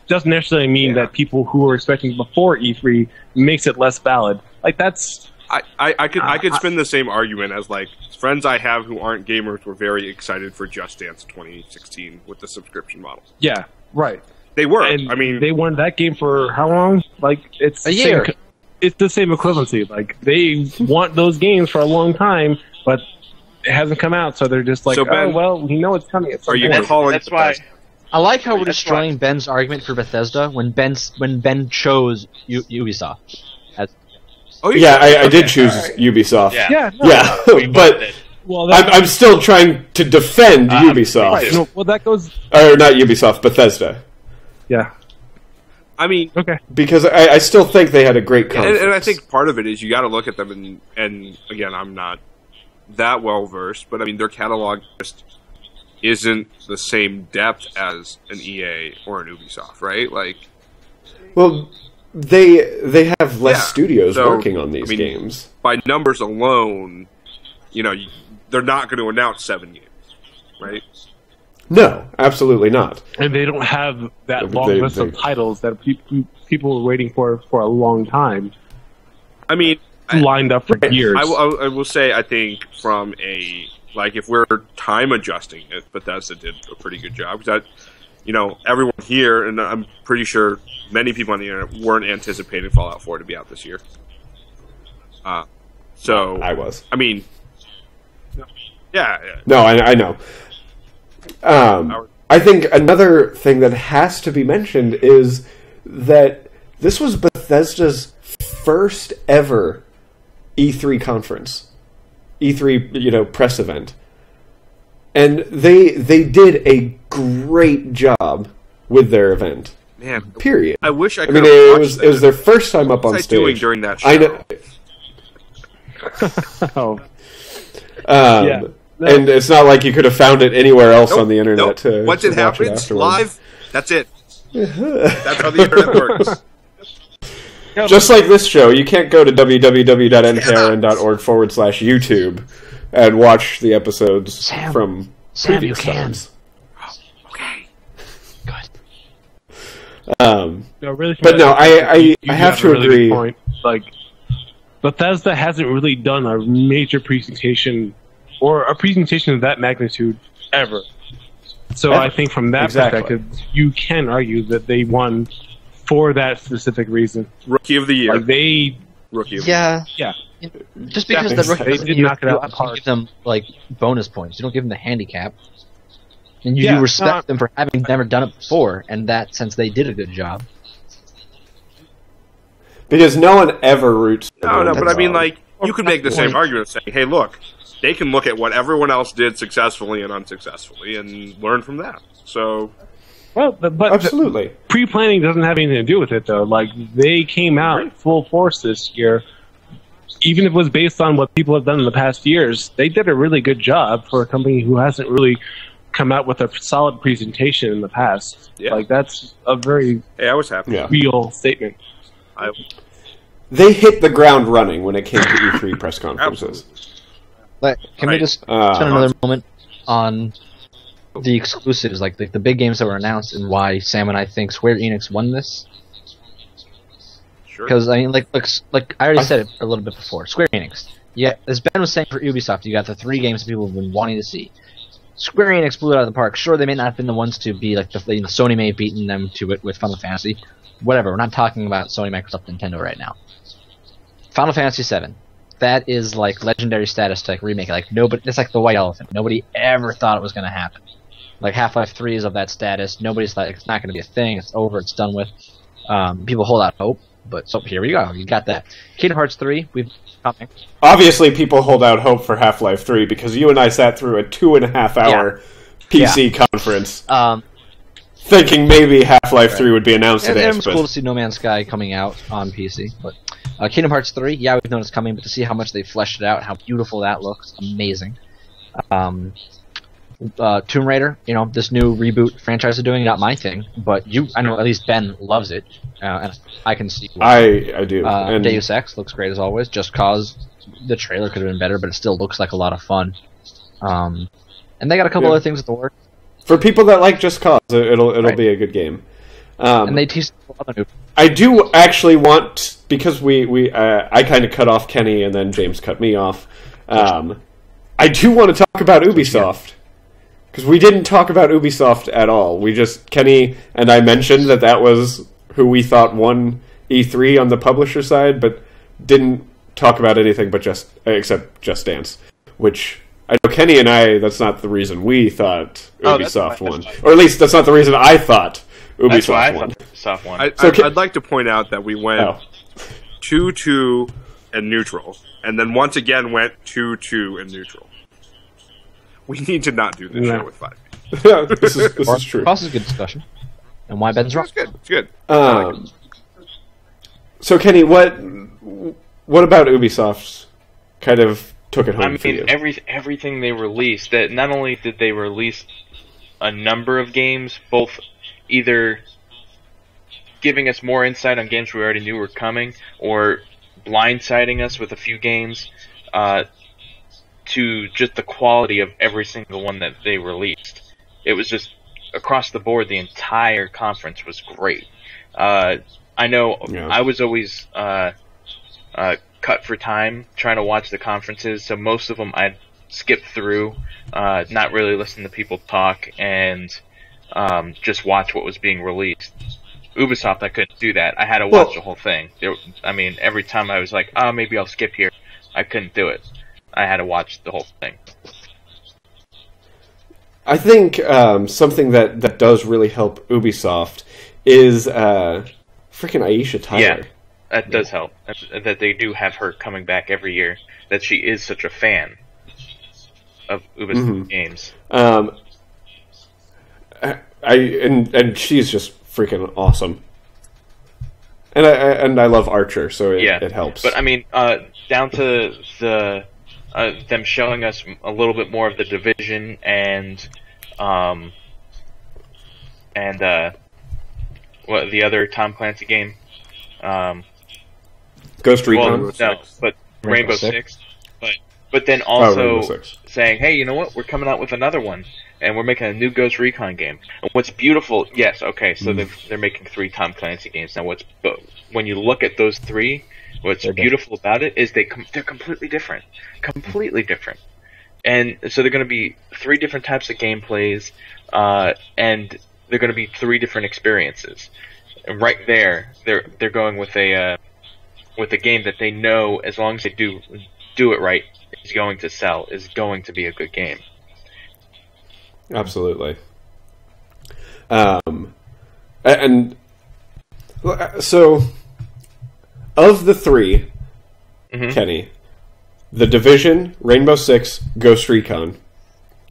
doesn't necessarily mean that people who were expecting before E3 makes it less valid. Like, that's I could spin the same argument as, like, friends I have who aren't gamers were very excited for Just Dance 2016 with the subscription model. yeah, right. They were. And I mean, they wanted that game for how long? Like, it's A the year. Same, it's the same equivalency. Like, they want those games for a long time, but it hasn't come out, so they're just like, So, Ben, oh well, we know it's coming. At some are you point. calling That's why. Bethesda? I like how we're That's destroying Ben's argument for Bethesda when Ben chose Ubisoft. Oh, you Yeah, did? I did Okay, choose all right. Ubisoft. Yeah. Yeah, no, Yeah, We both but did. Well, that, I'm still trying to defend Ubisoft. right. No, well, that goes. Or not Ubisoft, Bethesda. Yeah. I mean, Okay. Because I still think they had a great conference. and I think part of it is you got to look at them, and again, I'm not that well versed, but I mean, their catalog just isn't the same depth as an EA or an Ubisoft, right? Like, Well, they have less Yeah, studios so, working on these I mean, games. by numbers alone, they're not going to announce 7 games, right? No, absolutely not. And they don't have that long They- list of they- titles that people were waiting for a long time, I mean, lined up for years. I will say, I think from if we're time adjusting it, Bethesda did a pretty good job. Because everyone here, and I'm pretty sure many people on the internet weren't anticipating Fallout 4 to be out this year. So, I was. I mean, yeah. No, I know. I think another thing that has to be mentioned is that this was Bethesda's first ever E3 conference, E3 press event, and they did a great job with their event. Man, Period. I wish I I could mean, have it watched was their first time up What on was I doing stage. during that show? I know. Oh, Um, Yeah. And it's not like you could have found it anywhere else on the internet. Nope. To, Once to it watch happens afterwards. live, that's it. That's how the internet works. Just like this show, you can't go to www.nkrn.org/YouTube and watch the episodes Sam. from Sam, previous you can. times. Okay. Good. no, really. But no, I You have to a really good agree. point. Like, Bethesda hasn't really done a major presentation or a presentation of that magnitude ever. So Ever. I think from that Exactly. perspective, you can argue that they won for that specific reason. Rookie of the year. Like, they, Rookie of the year. Yeah. yeah, Just because Yeah, the rookie they doesn't did mean knock it out of the you park. give them like bonus points. You don't give them the handicap. And you Yeah, respect them for having never done it before, and that since they did a good job. Because no one ever roots for No, them but I mean, wrong. like, you could make the same argument saying, hey, look, they can look at what everyone else did successfully and unsuccessfully and learn from that. So, well, but Absolutely. pre-planning doesn't have anything to do with it, though. Like, they came out full force this year, even if it was based on what people have done in the past years, they did a really good job for a company who hasn't really come out with a solid presentation in the past. Yeah. Like, that's a very Hey, I was happy. Yeah. real statement. They hit the ground running when it came to E3 press conferences. Like, can we just spend another moment on the exclusives, like the big games that were announced, and why Sam and I think Square Enix won this? Sure. Because I mean, like I already said it a little bit before. Square Enix. Yeah, as Ben was saying for Ubisoft, you got the 3 games that people have been wanting to see. Square Enix blew it out of the park. Sure, they may not have been the ones to be like Sony may have beaten them to it with Final Fantasy. Whatever. We're not talking about Sony, Microsoft, Nintendo right now. Final Fantasy VII. That is like legendary status to like remake it. Like nobody. It's like the white elephant. Nobody ever thought it was going to happen. Like Half-Life 3 is of that status. Nobody's thought it's not going to be a thing. It's over. It's done with. People hold out hope. But so here we go. You got that. Kingdom Hearts 3. We've coming. Obviously, people hold out hope for Half-Life 3 because you and I sat through a 2.5-hour PC conference thinking maybe Half-Life 3 would be announced And today. it was cool to see No Man's Sky coming out on PC. But Kingdom Hearts 3, yeah, we've known it's coming, but to see how much they fleshed it out, how beautiful that looks, amazing. Tomb Raider, this new reboot franchise are doing, not my thing, but I know at least Ben loves it, and I can see why. I do. And Deus Ex looks great as always, Just Cause, the trailer could have been better, but it still looks like a lot of fun. And they got a couple other things at the work. for people that like Just Cause, it'll be a good game. And they teased I do actually want, because I kind of cut off Kenny and then James cut me off. I do want to talk about Ubisoft. Because we didn't talk about Ubisoft at all. Kenny and I mentioned that was who we thought won E3 on the publisher side, but didn't talk about anything except Just Dance. Which, I know Kenny and I, that's not the reason we thought Ubisoft won. Or at least that's not the reason I thought Ubisoft won. Ubisoft won. I'd like to point out that we went 2-2 and neutral, and then once again went 2-2 and neutral. We need to not do this show with 5. Yeah, this is true. Cross is a good discussion. And why Ben's wrong. It's good. So Kenny, what about Ubisoft kind of took it home for you? Everything they released, that not only did they release a number of games, both either giving us more insight on games we already knew were coming, or blindsiding us with a few games, to just the quality of every single one that they released. It was just, across the board, the entire conference was great. I know I was always cut for time trying to watch the conferences, so most of them I'd skip through, not really listen to people talk, and just watch what was being released. Ubisoft, I couldn't do that. I had to watch the whole thing. Every time I was like, maybe I'll skip here, I couldn't do it. I had to watch the whole thing. I think something that does really help Ubisoft is freaking Aisha Tyler. Yeah, that does help. That they do have her coming back every year. That she is such a fan of Ubisoft games. And she's just freaking awesome. And I love Archer, so it helps. But I mean, down to the them showing us a little bit more of the Division and what the other Tom Clancy game? Ghost Recon. Rainbow Six. But then also saying, hey, you know what? We're coming out with another one, and we're making a new Ghost Recon game. And what's beautiful, so they're making 3 Tom Clancy games now. When you look at those 3, what's beautiful about it is they're completely different, and so they're going to be 3 different types of gameplays, and they're going to be 3 different experiences. And right there, they're going with a game that they know, as long as they do it right, is going to sell, is going to be a good game. Absolutely. And so, of the 3, Kenny, The Division, Rainbow Six, Ghost Recon,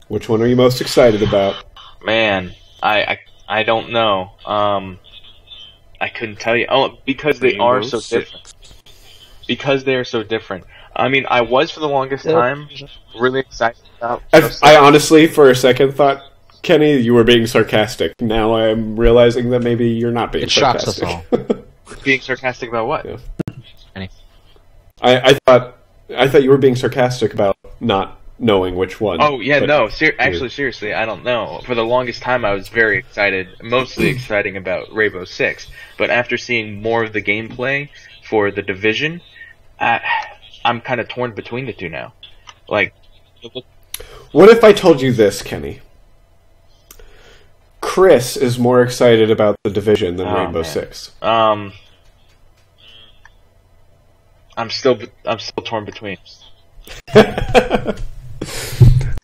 which one are you most excited about? Man, I don't know. I couldn't tell you. Oh, because they are so different. because they are so different. I mean, I was for the longest time really excited about. I honestly, for a second, thought, Kenny, you were being sarcastic. Now I'm realizing that maybe you're not being sarcastic. It shocks us all. Being sarcastic about what? Yeah. Kenny. I thought you were being sarcastic about not knowing which one. Oh yeah, but no. Seriously, I don't know. For the longest time, I was very excited, mostly exciting about Rainbow Six. But after seeing more of the gameplay for The Division, I'm kind of torn between the two now. Like, what if I told you this, Kenny? Chris is more excited about The Division than Rainbow Six. I'm still torn between.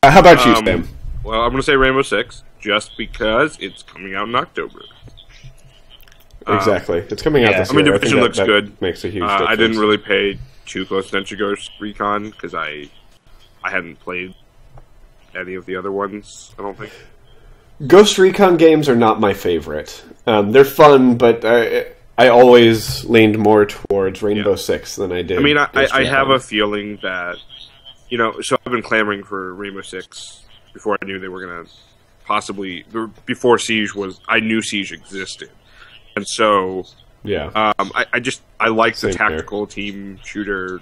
How about you, Sam? Well, I'm going to say Rainbow Six, just because it's coming out in October. Exactly. It's coming out this year. I mean, Division looks good. Makes a huge difference. I didn't really pay too close attention to Ghost Recon, because I hadn't played any of the other ones, I don't think. Ghost Recon games are not my favorite. They're fun, but I always leaned more towards Rainbow Six than I did. I mean, I have a feeling that, so I've been clamoring for Rainbow Six before I knew they were going to possibly, before Siege I knew Siege existed. And so, yeah, I like the tactical team shooter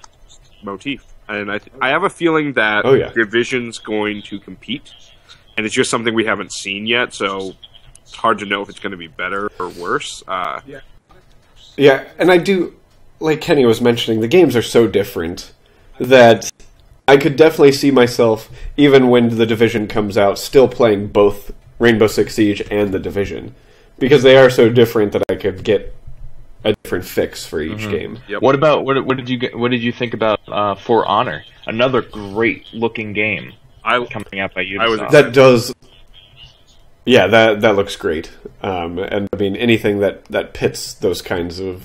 motif. And I have a feeling that Division's going to compete. And it's just something we haven't seen yet, so it's hard to know if it's going to be better or worse. Yeah, and I do, like Kenny was mentioning, the games are so different that I could definitely see myself, even when The Division comes out, still playing both Rainbow Six Siege and The Division. Because they are so different that I could get a different fix for each game. Yep. What did you think about For Honor? Another great looking game coming out by Ubisoft. That does. Yeah, that looks great. And I mean, anything that pits those kinds of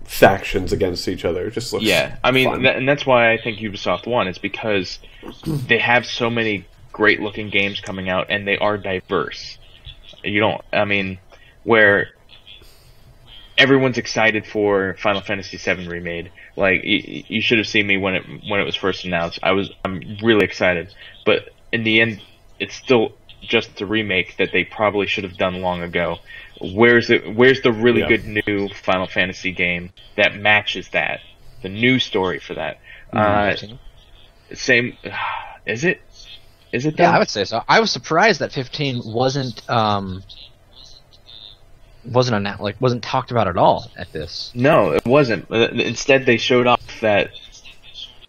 factions against each other just looks I mean, fun. And that's why I think Ubisoft won. Is because they have so many great looking games coming out, and they are diverse. Where everyone's excited for Final Fantasy VII Remade. Like, you should have seen me when it was first announced. I'm really excited, but in the end, it's still just a remake that they probably should have done long ago. Where's the really good new Final Fantasy game that matches that? The new story for that. Same. Is it? Is it? Yeah, I would say so. I was surprised that 15 wasn't talked about at all at this. No, it wasn't. Instead, they showed off that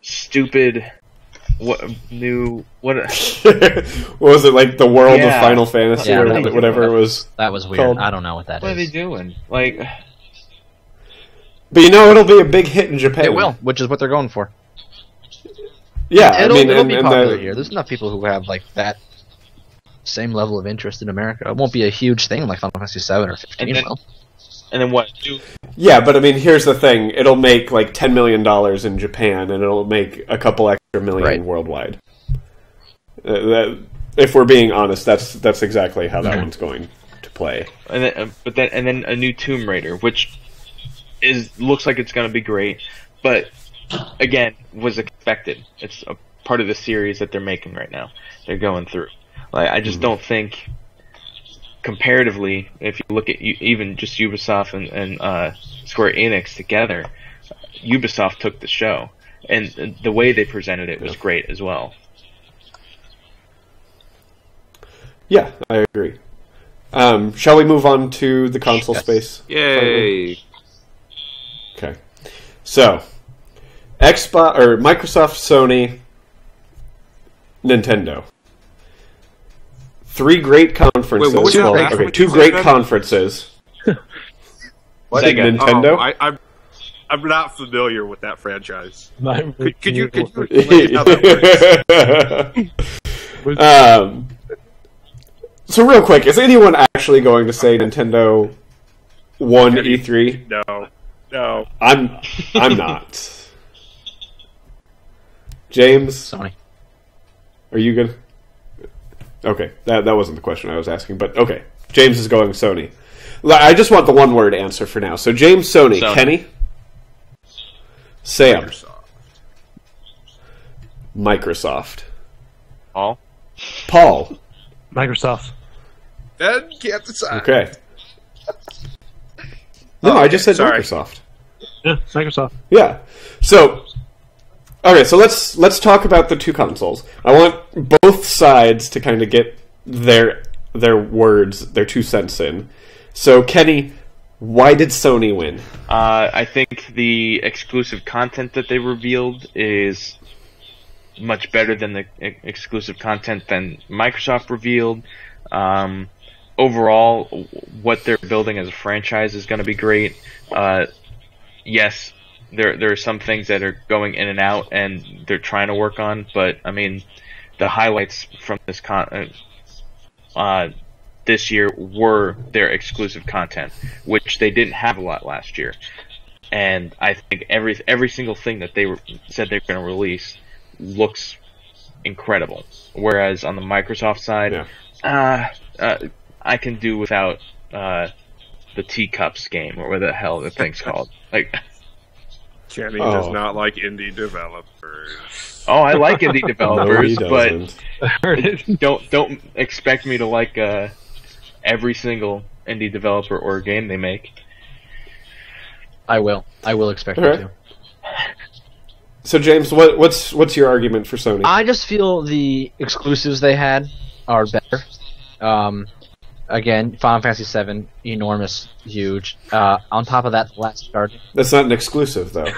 stupid. What was it, like the world of Final Fantasy or whatever it was? That was weird. Called. I don't know what that is. What are they doing? Like, but it'll be a big hit in Japan. It will, which is what they're going for. Yeah, it'll be popular here. There's enough people who have like that same level of interest in America. It won't be a huge thing like Final Fantasy 7 or 15 will. And then what? Yeah, but I mean, here's the thing. It'll make like $10 million in Japan, and it'll make a couple extra million worldwide. If we're being honest, that's exactly how that one's going to play. And then a new Tomb Raider, which looks like it's going to be great, but again, was expected. It's a part of the series that they're making right now. They're going through. Like, I just don't think, comparatively, if you look at even just Ubisoft and Square Enix together, Ubisoft took the show, and the way they presented it was great as well. Yeah, I agree. Shall we move on to the console space? Yay! Okay. So, Xbox or Microsoft, Sony, Nintendo. Three great conferences. Wait, two great conferences. Nintendo? Oh, I'm not familiar with that franchise. Could you explain how that works? So real quick, is anyone actually going to say Nintendo won E3? No. I'm not. James? Sony. Are you good? Okay, that wasn't the question I was asking, but okay. James is going Sony. I just want the one-word answer for now. So James, Sony. Kenny? Sam? Microsoft. Paul? Microsoft. Ben can't decide. Okay. No, I just said Microsoft. Yeah, Microsoft. Yeah. So, okay, so let's talk about the two consoles. I want both sides to kind of get their words, their 2 cents in. So, Kenny, why did Sony win? I think the exclusive content that they revealed is much better than the exclusive content than Microsoft revealed. Overall, what they're building as a franchise is going to be great. Yes, there are some things that are going in and out, and they're trying to work on. But I mean, the highlights from this year were their exclusive content, which they didn't have a lot last year. And I think every single thing that they said they're going to release looks incredible. Whereas on the Microsoft side, I can do without the Teacups game, or what the hell the thing's called. Like, Kenny does not like indie developers. Oh, I like indie developers, but don't expect me to like every single indie developer or game they make. I will expect you to. So, James, what's your argument for Sony? I just feel the exclusives they had are better. Again, Final Fantasy VII, enormous, huge. On top of that, Last Guardian. That's not an exclusive, though.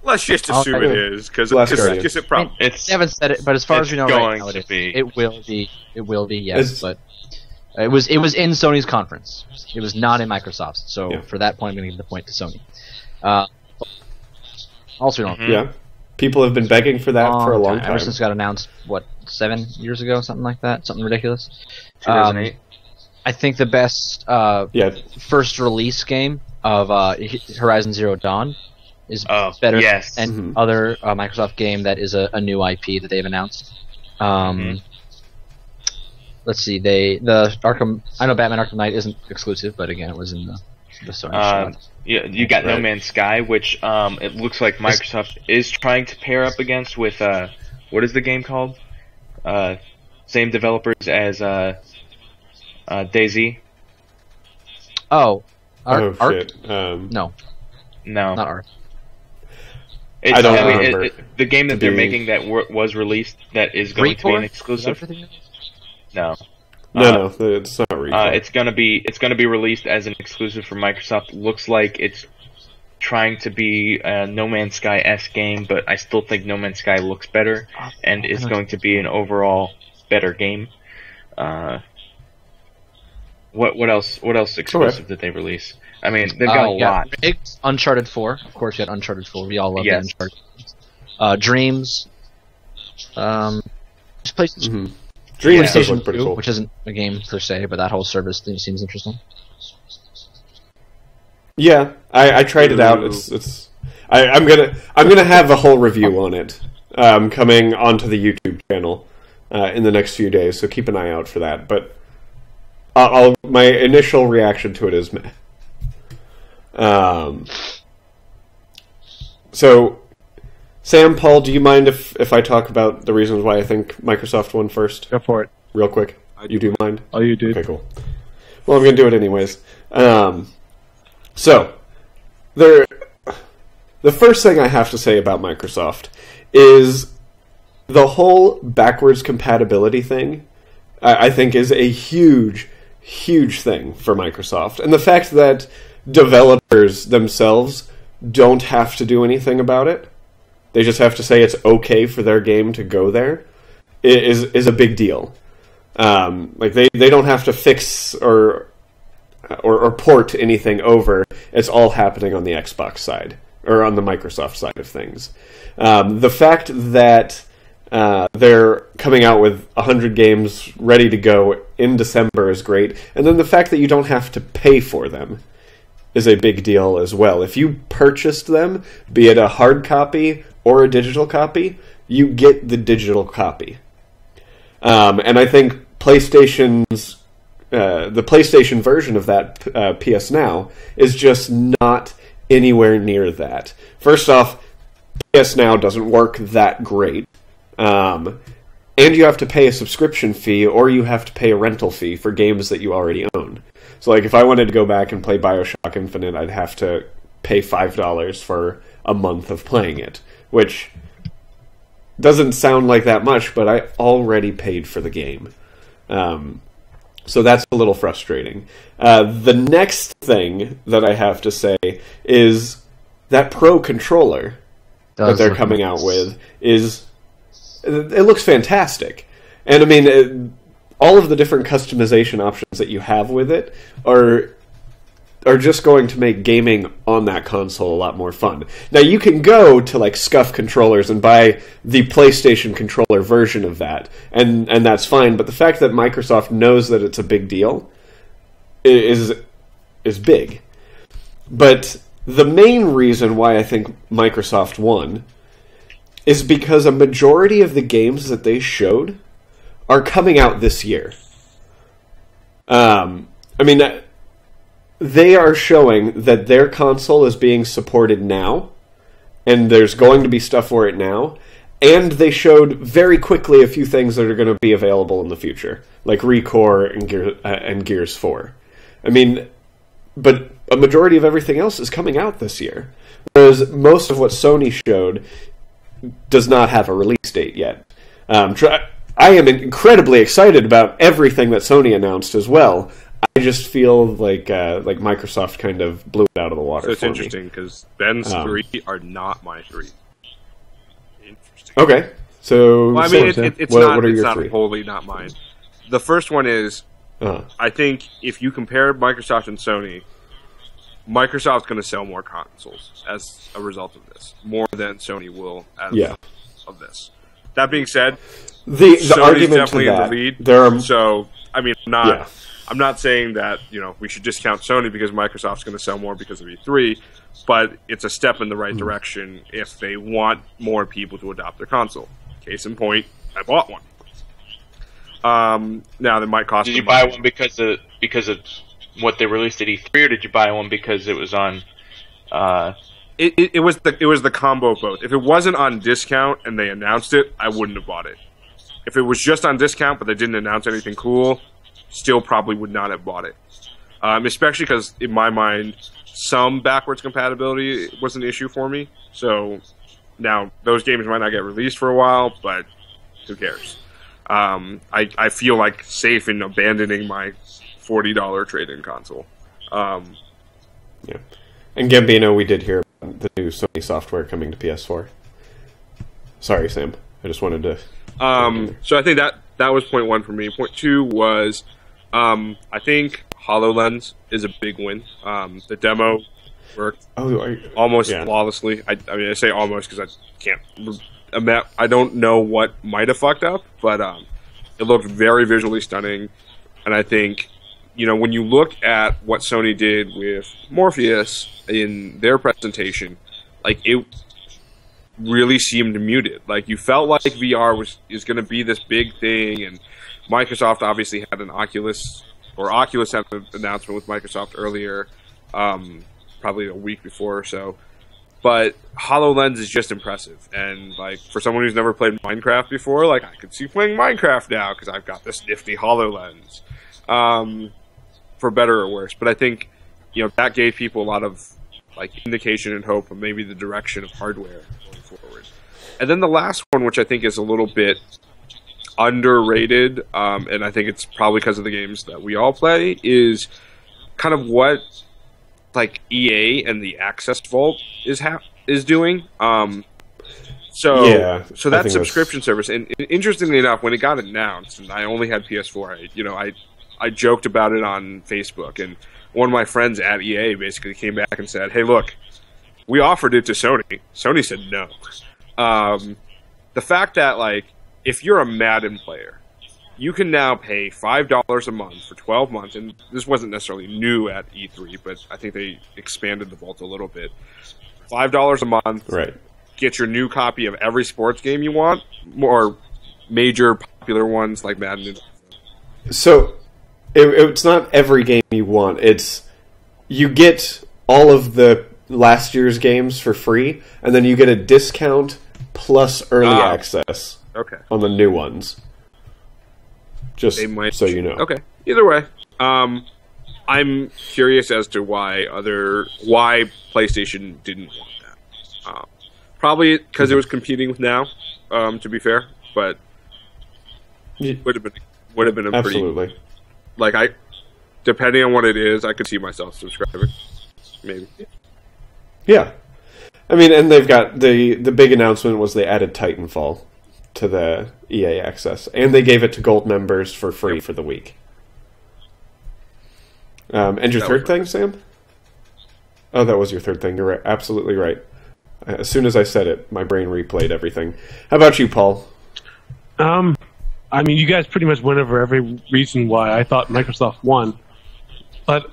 Let's just assume it is, because it probably. They haven't said it, but as far as we know right now, it will be. It will be, yes. But it was in Sony's conference. It was not in Microsoft's. So for that point, I'm going to give the point to Sony. Also, we don't. Yeah. People have been begging for that for a long time. Ever since it got announced, 7 years ago, something like that, something ridiculous. 2008. I think the best first release game of Horizon Zero Dawn is better than any other Microsoft game that is a new IP that they've announced. Let's see, the Arkham. I know Batman Arkham Knight isn't exclusive, but again, it was in the Sony shot. Yeah, you got No Man's Sky, which it looks like Microsoft is trying to pair up against with what is the game called? Same developers as DayZ. Oh, Ark? Ark? No, not Ark. I don't remember. The game that they're making that was released that is going to be an exclusive. No, it's not Recore. It's gonna be released as an exclusive for Microsoft. Looks like it's trying to be a No Man's Sky-esque game, but I still think No Man's Sky looks better, and is going to be an overall better game. What else exclusive did they release? I mean, they've got a lot. Uncharted 4, of course. You had Uncharted 4. We all love the Uncharted. Dreams. PlayStation. Dreams does look pretty cool, which isn't a game per se, but that whole service seems interesting. Yeah, I tried it out. I'm gonna have a whole review on it coming onto the YouTube channel in the next few days. So keep an eye out for that. But my initial reaction to it is meh. So, Sam, Paul, do you mind if I talk about the reasons why I think Microsoft won first? Go for it. Real quick. You do mind? Oh, you do. Okay, cool. Well, I'm going to do it anyways. So, the first thing I have to say about Microsoft is the whole backwards compatibility thing, I think, is a huge, huge thing for Microsoft. And the fact that developers themselves don't have to do anything about it, they just have to say it's okay for their game to go there, is a big deal. Like they don't have to fix or port anything over. It's all happening on the Xbox side or on the Microsoft side of things. The fact that they're coming out with 100 games ready to go in December is great, and then the fact that you don't have to pay for them is a big deal as well. If you purchased them, be it a hard copy or a digital copy, you get the digital copy. And I think PlayStation's the PlayStation version of that PS Now is just not anywhere near that. First off, PS Now doesn't work that great. And you have to pay a subscription fee, or you have to pay a rental fee for games that you already own. So, like, if I wanted to go back and play Bioshock Infinite, I'd have to pay $5 for a month of playing it, which doesn't sound like that much, but I already paid for the game. So that's a little frustrating. The next thing that I have to say is that Pro controller that they're coming out with it looks fantastic. And I mean, all of the different customization options that you have with it are just going to make gaming on that console a lot more fun. Now, you can go to like Scuf controllers and buy the PlayStation controller version of that, and that's fine, but the fact that Microsoft knows that it's a big deal is big. But the main reason why I think Microsoft won is because a majority of the games that they showed are coming out this year. I mean, they are showing that their console is being supported now, and there's going to be stuff for it now, and they showed very quickly a few things that are going to be available in the future, like ReCore and Gears 4. I mean, but a majority of everything else is coming out this year, whereas most of what Sony showed does not have a release date yet. I am incredibly excited about everything that Sony announced as well. I just feel like Microsoft kind of blew it out of the water. So it's for interesting because Ben's three are not my three. Interesting. Okay, so well, I mean, it's not three? Wholly not mine. The first one is, I think if you compare Microsoft and Sony, Microsoft's going to sell more consoles as a result of this, more than Sony will of this. That being said, the argument definitely to that, in the lead. There are, so I mean, I'm not saying that we should discount Sony because Microsoft's going to sell more because of E3, but it's a step in the right direction if they want more people to adopt their console. Case in point, I bought one. Now that might cost. Did you buy one because of what they released at E3, or did you buy one because it was on? It was the combo of both. If it wasn't on discount and they announced it, I wouldn't have bought it. If it was just on discount but they didn't announce anything cool, still probably would not have bought it. Especially because in my mind, some backwards compatibility was an issue for me. So now those games might not get released for a while, but who cares? I feel like safe in abandoning my $40 trade-in console. Yeah. And Gambino, we did hear about the new Sony software coming to PS4. Sorry, Sam. I just wanted to... So I think that was point one for me. Point two was, I think HoloLens is a big win. The demo worked almost flawlessly. I mean, I say almost because I can't... I don't know what might have fucked up, but it looked very visually stunning. And I think, when you look at what Sony did with Morpheus in their presentation, like, it really seemed muted. Like, you felt like VR is going to be this big thing, and Microsoft obviously had an Oculus had an announcement with Microsoft earlier, probably a week before or so. But HoloLens is just impressive, and like for someone who's never played Minecraft before, like I could see playing Minecraft now because I've got this nifty HoloLens, for better or worse. But I think that gave people a lot of like indication and hope of maybe the direction of hardware going forward. And then the last one, which I think is a little bit underrated, and I think it's probably because of the games that we all play, is kind of what like EA and the Access Vault is doing. So that subscription service, and interestingly enough, when it got announced, and I only had PS4, I joked about it on Facebook, and one of my friends at EA basically came back and said, "Hey, look, we offered it to Sony. Sony said no." The fact that like if you're a Madden player, you can now pay $5 a month for 12 months, and this wasn't necessarily new at E3, but I think they expanded the vault a little bit. $5 a month, right? Get your new copy of every sports game you want, or major popular ones like Madden. So, it's not every game you want. It's you get all of the last year's games for free, and then you get a discount plus early access on the new ones. Just so you know. Okay. Either way, I'm curious as to why PlayStation didn't want that. Probably because it was competing with Now. To be fair, but would have been a absolutely. Pretty, like depending on what it is, I could see myself subscribing. Maybe. Yeah, I mean, and they've got the big announcement was they added Titanfall to the EA Access, and they gave it to Gold members for free for the week. And your third thing, Sam? Oh, that was your third thing. You're right. Absolutely right. As soon as I said it, my brain replayed everything. How about you, Paul? I mean, you guys pretty much went over every reason why I thought Microsoft won. But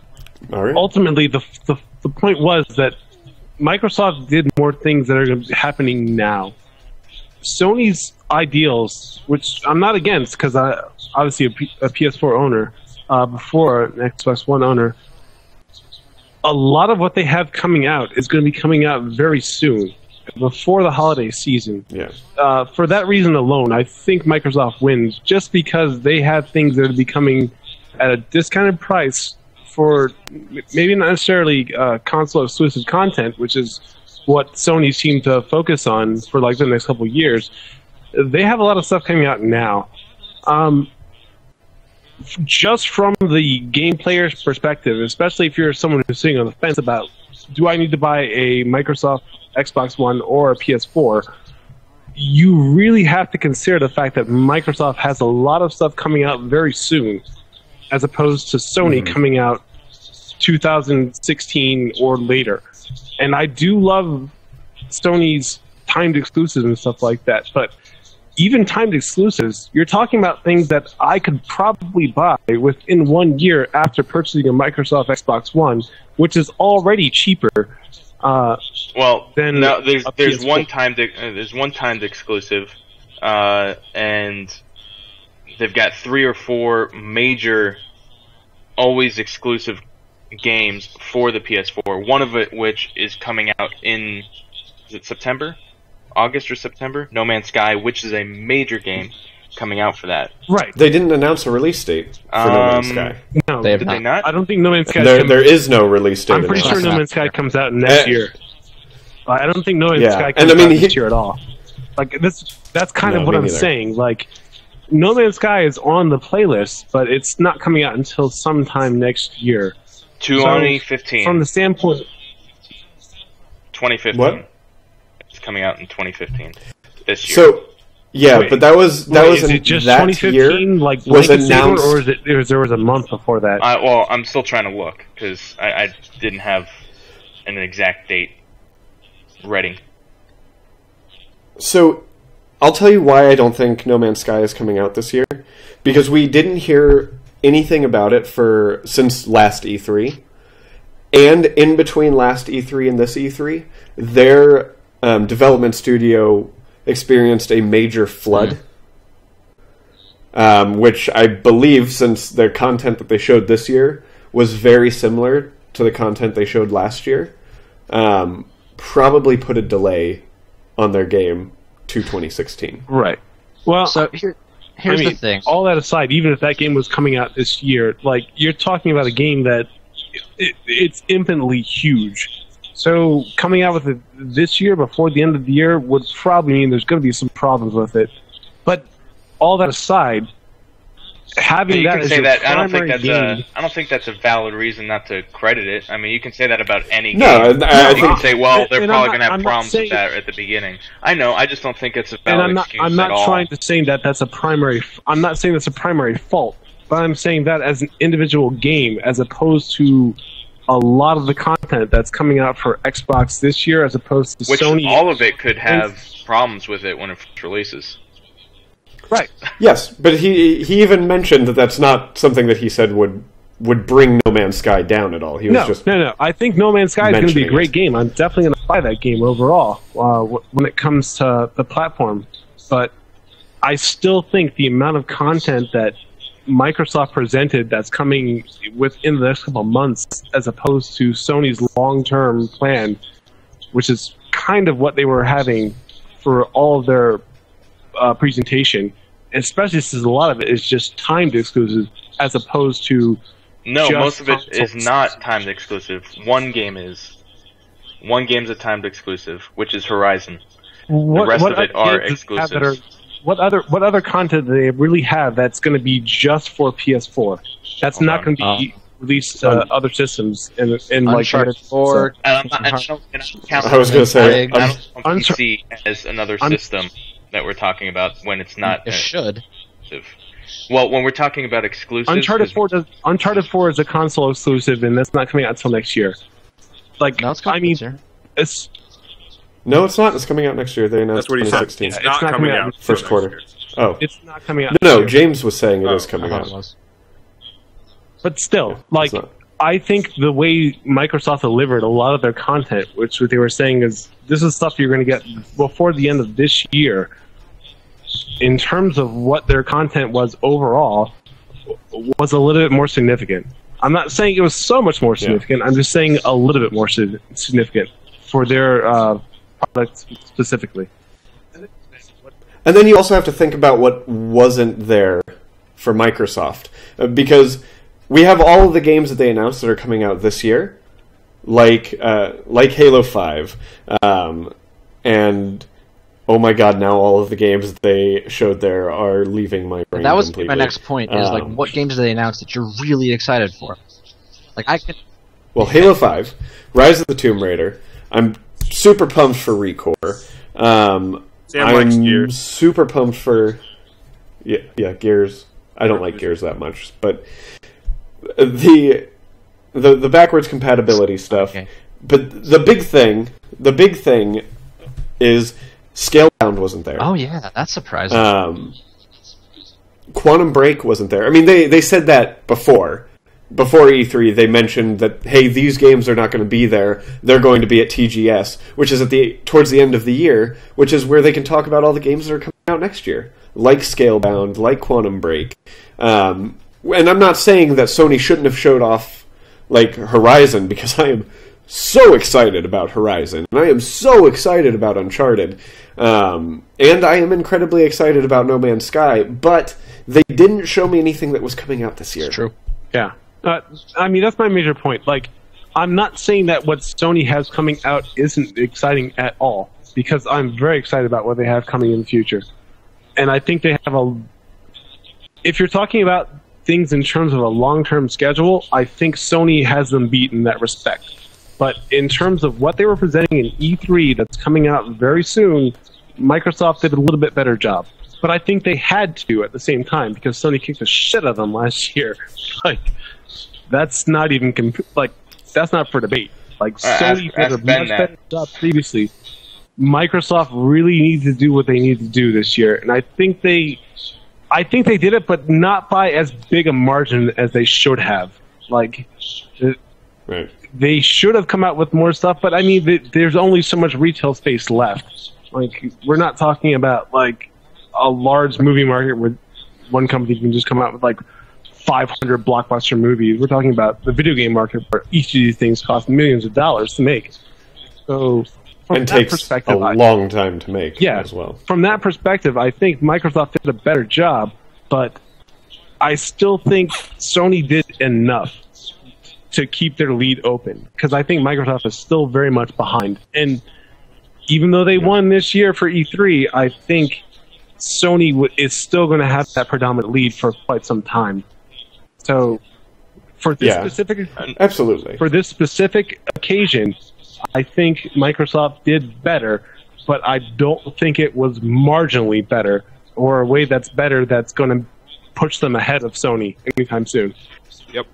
ultimately, the point was that Microsoft did more things that are happening now. Sony's ideals, which I'm not against, because I obviously a PS4 owner, before an Xbox One owner, a lot of what they have coming out is going to be coming out very soon, before the holiday season. Yeah. For that reason alone, I think Microsoft wins, just because they have things that are becoming at a discounted price for maybe not necessarily console exclusive content, which is what Sony seemed to focus on for like the next couple of years. They have a lot of stuff coming out now. Just from the game player's perspective, especially if you're someone who's sitting on the fence about, do I need to buy a Microsoft Xbox One or a PS4, you really have to consider the fact that Microsoft has a lot of stuff coming out very soon, as opposed to Sony coming out 2016 or later. And I do love Sony's timed exclusives and stuff like that, but even timed exclusives, you're talking about things that I could probably buy within 1 year after purchasing a Microsoft Xbox One, which is already cheaper. Than no, there's one timed exclusive, and they've got 3 or 4 major, always exclusive games for the PS4. One of it which is coming out in August or September? No Man's Sky, which is a major game coming out for that. Right. They didn't announce a release date for No Man's Sky. No, did they not? I don't think No Man's Sky. There is no release date. I'm pretty sure No Man's Sky comes out next year. I don't think No Man's Sky comes out this year at all. Like that's kind of what I'm saying. Like, No Man's Sky is on the playlist, but it's not coming out until sometime next year. 2015. So, from the standpoint, 2015. What? It's coming out in 2015. This year. So, yeah, but that was is it just that 2015? Year like was announced, or there was a month before that? Well, I'm still trying to look because I didn't have an exact date ready. So, I'll tell you why I don't think No Man's Sky is coming out this year. Because we didn't hear anything about it since last E3. And in between last E3 and this E3, their development studio experienced a major flood. Which I believe, since their content that they showed this year was very similar to the content they showed last year, probably put a delay on their game to 2016. Right. Well, so here's the thing. All that aside, even if that game was coming out this year, like, you're talking about a game that it's infinitely huge. So coming out with it this year before the end of the year would probably mean there's going to be some problems with it. But all that aside, having that as your primary game... I don't think that's a valid reason not to credit it. I mean, you can say that about any game. You can say, well, they're probably going to have problems with that at the beginning. I know, I just don't think it's a valid excuse I'm not at all. trying to say that that's a primary... I'm not saying that's a primary fault, but I'm saying that as an individual game, as opposed to a lot of the content that's coming out for Xbox this year, as opposed to Sony... all of it could have problems with it when it first releases. Right. Yes, but he even mentioned that that's not something that he said would bring No Man's Sky down at all. He was just no. I think No Man's Sky is going to be a great game. I'm definitely going to buy that game overall when it comes to the platform. But I still think the amount of content that Microsoft presented that's coming within the next couple of months, as opposed to Sony's long-term plan, which is kind of what they were having for all of their presentation, especially since a lot of it is just timed exclusive, as opposed to most of it is not timed exclusive. One game's a timed exclusive, which is Horizon. The rest of it are exclusives. What other content do they really have that's going to be just for PS4? That's not going to be released to other systems in like Uncharted 4. I was going to say PC as another system that we're talking about when it's not. It should. Well, when we're talking about exclusives, Uncharted 4 is a console exclusive, and that's not coming out until next year. Like, no, it's coming next year. No, it's not. It's coming out next year. They announced 2016. It's not coming out first quarter. Oh, it's not coming out. No, James was saying it is coming out. But still, like, I think the way Microsoft delivered a lot of their content, which what they were saying is this is stuff you're going to get before the end of this year. In terms of what their content was overall, was a little bit more significant. I'm not saying it was so much more significant. I'm just saying a little bit more significant for their product specifically. And then you also have to think about what wasn't there for Microsoft, because we have all of the games that they announced that are coming out this year, like Halo 5, and oh my god, now all of the games they showed there are leaving my brain. That was completely. My next point. Is like, what games did they announce that you're really excited for? Like, Well, Halo 5, Rise of the Tomb Raider. I'm super pumped for ReCore. Sam likes Gears. Super pumped for Gears. I don't like Gears that much, but the backwards compatibility stuff. Okay. But the big thing is Scalebound wasn't there. Oh yeah, that's surprising. Quantum Break wasn't there. I mean, they said that before E3. They mentioned that, hey, these games are not going to be there. They're going to be at TGS, which is towards the end of the year, which is where they can talk about all the games that are coming out next year, like Scalebound, like Quantum Break. And I'm not saying that Sony shouldn't have showed off like Horizon, because I am so excited about Horizon, and I am so excited about Uncharted, and I am incredibly excited about No Man's Sky, but they didn't show me anything that was coming out this year. It's true. Yeah. I mean, that's my major point. Like, I'm not saying that what Sony has coming out isn't exciting at all, because I'm very excited about what they have coming in the future. And I think they have if you're talking about things in terms of a long-term schedule, I think Sony has them beat in that respect. But in terms of what they were presenting in E3 that's coming out very soon, Microsoft did a little bit better job. But I think they had to at the same time, because Sony kicked the shit out of them last year. Like, that's not even that's not for debate. Like, Sony did a much better job previously. Microsoft really needs to do what they need to do this year, and I think they did it, but not by as big a margin as they should have. Like, Right. They should have come out with more stuff, but I mean, there's only so much retail space left. Like, we're not talking about like a large movie market where one company can just come out with like 500 blockbuster movies. We're talking about the video game market where each of these things cost millions of dollars to make. So, from that perspective, a long time to make as well. From that perspective, I think Microsoft did a better job, but I still think Sony did enough to keep their lead open, because I think Microsoft is still very much behind. And even though they won this year for E3, I think Sony is still going to have that predominant lead for quite some time. So, for this specific occasion, I think Microsoft did better, but I don't think it was marginally better, or a way that's better that's going to push them ahead of Sony anytime soon. Yep.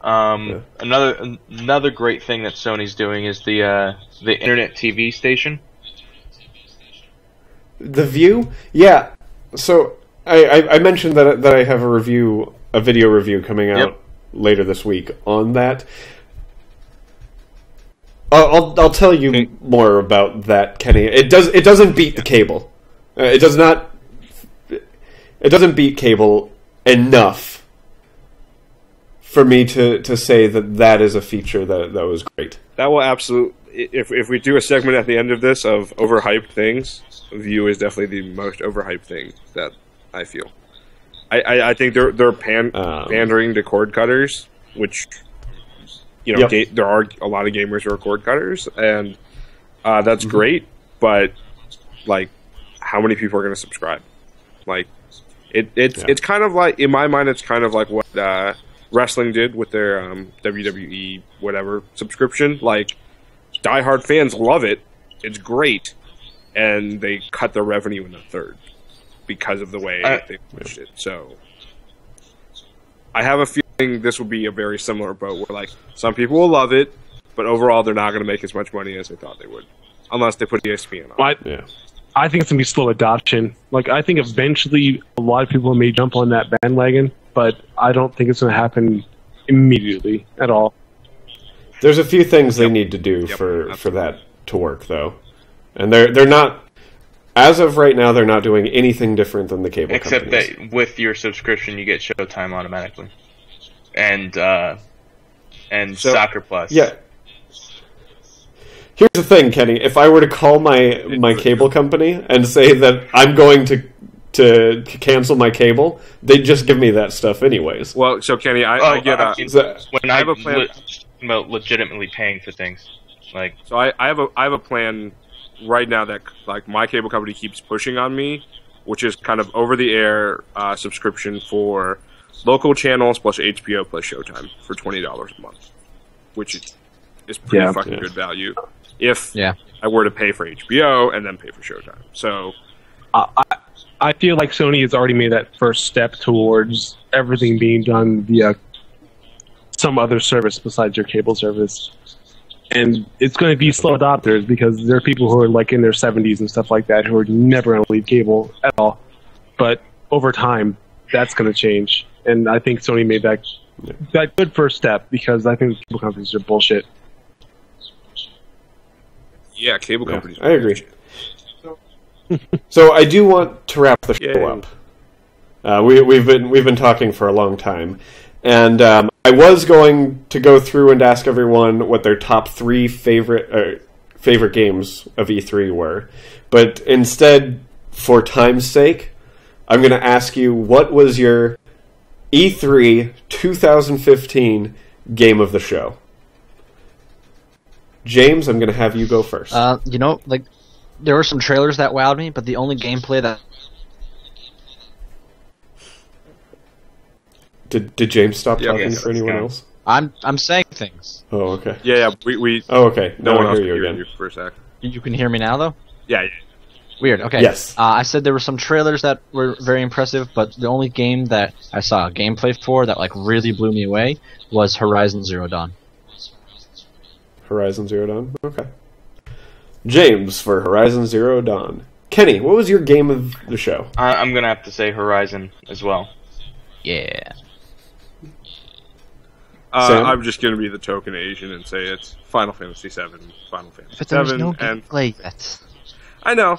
Another great thing that Sony's doing is the internet TV station. The View? Yeah. So I mentioned that I have a video review coming out later this week on that. I'll tell you more about that, Kenny. It doesn't beat the cable. It doesn't beat cable enough for me to say that is a feature that was great. That will absolutely. If we do a segment at the end of this of overhyped things, Vue is definitely the most overhyped thing that I feel. I think they're pandering to cord cutters, which there are a lot of gamers who are cord cutters, and that's great. But like, how many people are going to subscribe? Like, it's kind of like, in my mind, it's kind of like what wrestling did with their WWE whatever subscription. Like, diehard fans love it; it's great, and they cut their revenue in a third because of the way they pushed it. So, I have a feeling this will be a very similar boat where, like, some people will love it, but overall they're not going to make as much money as they thought they would, unless they put ESPN on. I think it's going to be slow adoption. Like, I think eventually a lot of people may jump on that bandwagon, but I don't think it's going to happen immediately at all. There's a few things they need to do for that to work, though. And they're not, as of right now, they're not doing anything different than the cable companies. Except that with your subscription, you get Showtime automatically. And Soccer Plus. Yeah. Here's the thing, Kenny. If I were to call my cable company and say that I'm going to cancel my cable, they'd just give me that stuff anyways. Well, so Kenny, I get when I have a plan about legitimately paying for things, like, so I have a plan right now that, like, my cable company keeps pushing on me, which is kind of over the air subscription for local channels plus HBO plus Showtime for $20 a month, which is pretty fucking good value. If I were to pay for HBO and then pay for Showtime. So I feel like Sony has already made that first step towards everything being done via some other service besides your cable service. And it's going to be slow adopters because there are people who are like in their 70s and stuff like that who are never going to leave cable at all. But over time, that's going to change. And I think Sony made that good first step because I think cable companies are bullshit. Yeah, cable companies. I agree. So I do want to wrap the show up. We've been talking for a long time, and I was going to go through and ask everyone what their top 3 favorite games of E3 were, but instead, for time's sake, I'm going to ask you what was your E3 2015 game of the show. James, I'm going to have you go first. There were some trailers that wowed me, but the only gameplay that... Did James stop talking for anyone else? I'm saying things. Oh, okay. Yeah, we... Oh, okay. No one I else hear you can again. hear you for a sec. You can hear me now, though? Yeah. Weird, okay. Yes. I said there were some trailers that were very impressive, but the only game that I saw gameplay for that, like, really blew me away was Horizon Zero Dawn. Horizon Zero Dawn? Okay. James for Horizon Zero Dawn. Kenny, what was your game of the show? I'm going to have to say Horizon as well. Yeah. I'm just going to be the token Asian and say it's Final Fantasy VII, Final Fantasy But there was VII, no and gameplay yet. I know.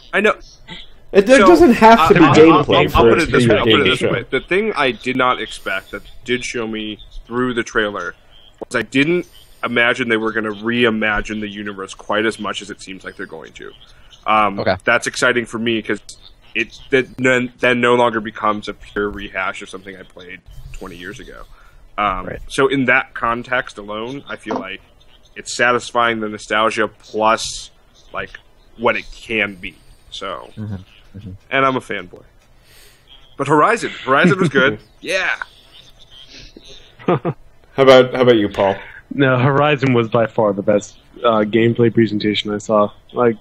There doesn't have to be gameplay I'll for put it it to this be way. your I'll put game it of the this show. way. The thing I did not expect that did show me through the trailer was I didn't imagine they were going to reimagine the universe quite as much as it seems like they're going to. That's exciting for me because it then no longer becomes a pure rehash of something I played 20 years ago. So in that context alone, I feel like it's satisfying the nostalgia plus like what it can be. So, and I'm a fanboy. But Horizon was good. Yeah. How about you, Paul? No, Horizon was by far the best gameplay presentation I saw. Like,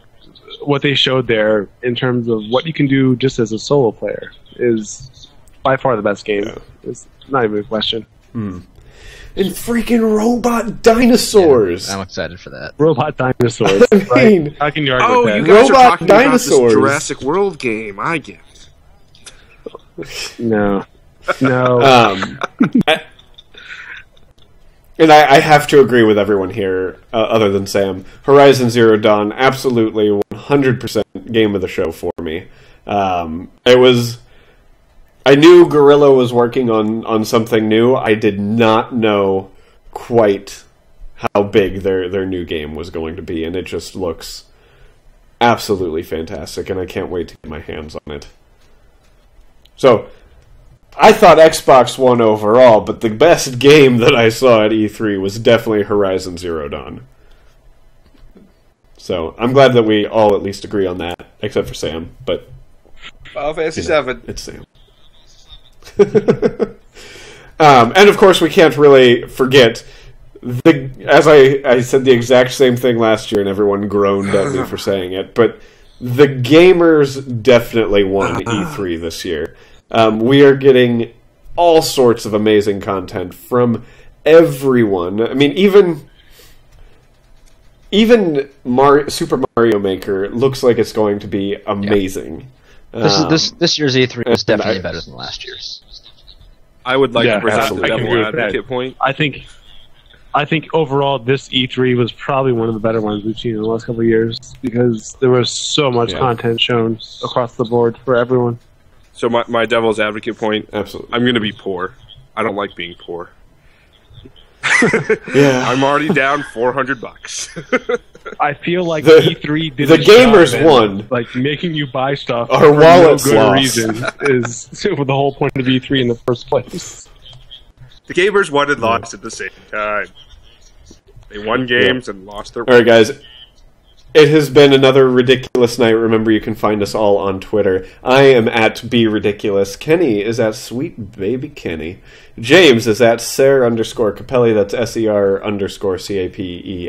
what they showed there in terms of what you can do just as a solo player is by far the best game. Yeah. It's not even a question. And freaking robot dinosaurs! Yeah, I'm excited for that. Robot dinosaurs. I mean, right? How can you argue with that? You guys robot are talking dinosaurs. About this Jurassic World game. I get it. No. And I have to agree with everyone here, other than Sam. Horizon Zero Dawn, absolutely 100% game of the show for me. It was I knew Guerrilla was working on something new. I did not know quite how big their new game was going to be, and it just looks absolutely fantastic, and I can't wait to get my hands on it. So, I thought Xbox won overall, but the best game that I saw at E3 was definitely Horizon Zero Dawn. So, I'm glad that we all at least agree on that, except for Sam, but... Final Fantasy VII. It's Sam. And of course, we can't really forget... as I said the exact same thing last year, and everyone groaned at me for saying it, but the gamers definitely won E3 this year. We are getting all sorts of amazing content from everyone. I mean, even Super Mario Maker looks like it's going to be amazing. Yeah. This year's E3 is definitely better than last year's. I would like to present absolutely. the devil advocate point. I think overall this E3 was probably one of the better ones we've seen in the last couple of years because there was so much content shown across the board for everyone. So my devil's advocate point, Absolutely. I'm going to be poor. I don't like being poor. Yeah. I'm already down $400. I feel like The- E3 did the a gamers job in, won. like making you buy stuff Our for wallets no good lost. reason is the whole point of E3 in the first place. The gamers won and lost at the same time. They won games and lost their... All right, guys. It has been another ridiculous night. Remember, you can find us all on Twitter. I am at BeRidiculous. Kenny is at Sweet Baby Kenny. James is at Ser_Capelli. That's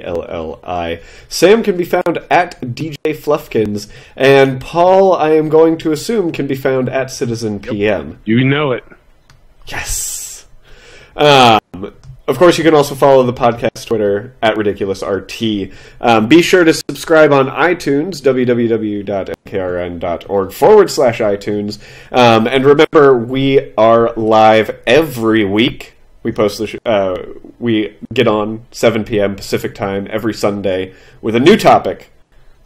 SER_CAPELLI. Sam can be found at DJ Fluffkins. And Paul, I am going to assume, can be found at Citizen PM. You know it. Yes. Of course, you can also follow the podcast Twitter at RidiculousRT. Be sure to subscribe on iTunes, www.nkrn.org/iTunes. And remember, we are live every week. We post we get on 7 p.m. Pacific time every Sunday with a new topic.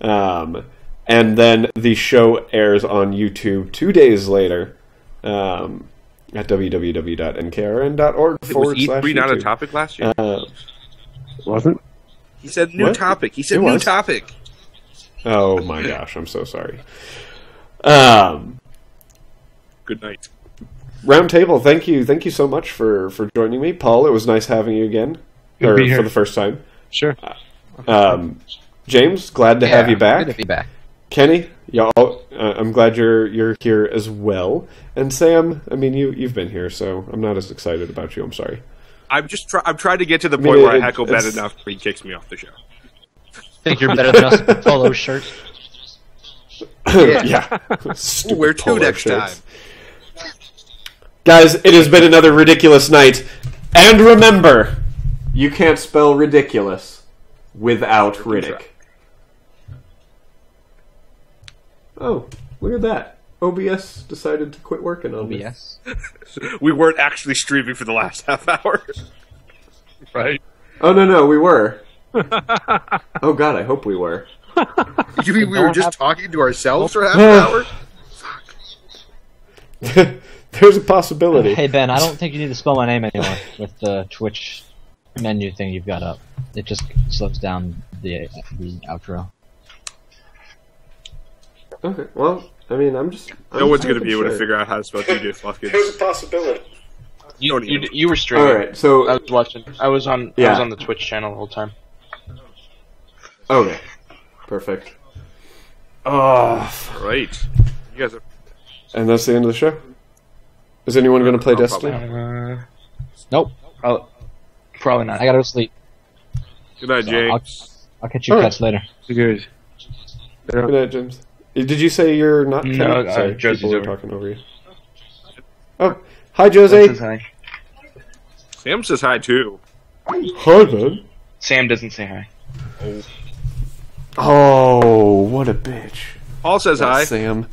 And then the show airs on YouTube 2 days later. At www.nkrn.org Was E3 not a /YouTube. topic last year? Wasn't? He said new What? topic. He said It new was. topic. Oh my gosh, I'm so sorry. Good night. Roundtable, thank you so much for joining me. Paul, it was nice having you again. Good to Or be here. for the first time. Sure. James, glad to have you back. Good to be back. Kenny, y'all, I'm glad you're here as well. And Sam, I mean, you've been here, so I'm not as excited about you. I'm sorry. I'm trying to get to the mean, point where I it- heckle Ben it's- enough where he kicks me off the show. Think you're better than us in polo shirt? Yeah. Stupid Wear two polo next shirts. Guys, it has been another ridiculous night. And remember, you can't spell ridiculous without Riddick. Oh, look at that. OBS decided to quit working on me. Yes. We weren't actually streaming for the last half hour. Right. Oh, no, we were. Oh, God, I hope we were. You mean we were just talking to ourselves for half an hour? There's a possibility. Hey Ben, I don't think you need to spell my name anymore with the Twitch menu thing you've got up. It just slows down the outro. Okay, well, I mean, I'm No one's going to be able to figure out how to spell DJ Fluffkins. There's a possibility. You were streaming. All right, so I was watching. I was on the Twitch channel the whole time. okay, perfect. Oh, Right. You guys are... and that's the end of the show. Is anyone going to play Oh, Destiny? Nope. Probably not. I gotta go sleep. Good night, James. I'll catch you All right. cats later. Good. Good night, James. Did you say you're not? No, Kenny? Sorry, Josie's people were over. talking over you. Oh, hi, Josie. Sam says hi, too. Hi, Ben. Sam doesn't say hi. Oh, what a bitch. Paul says That's hi. Sam.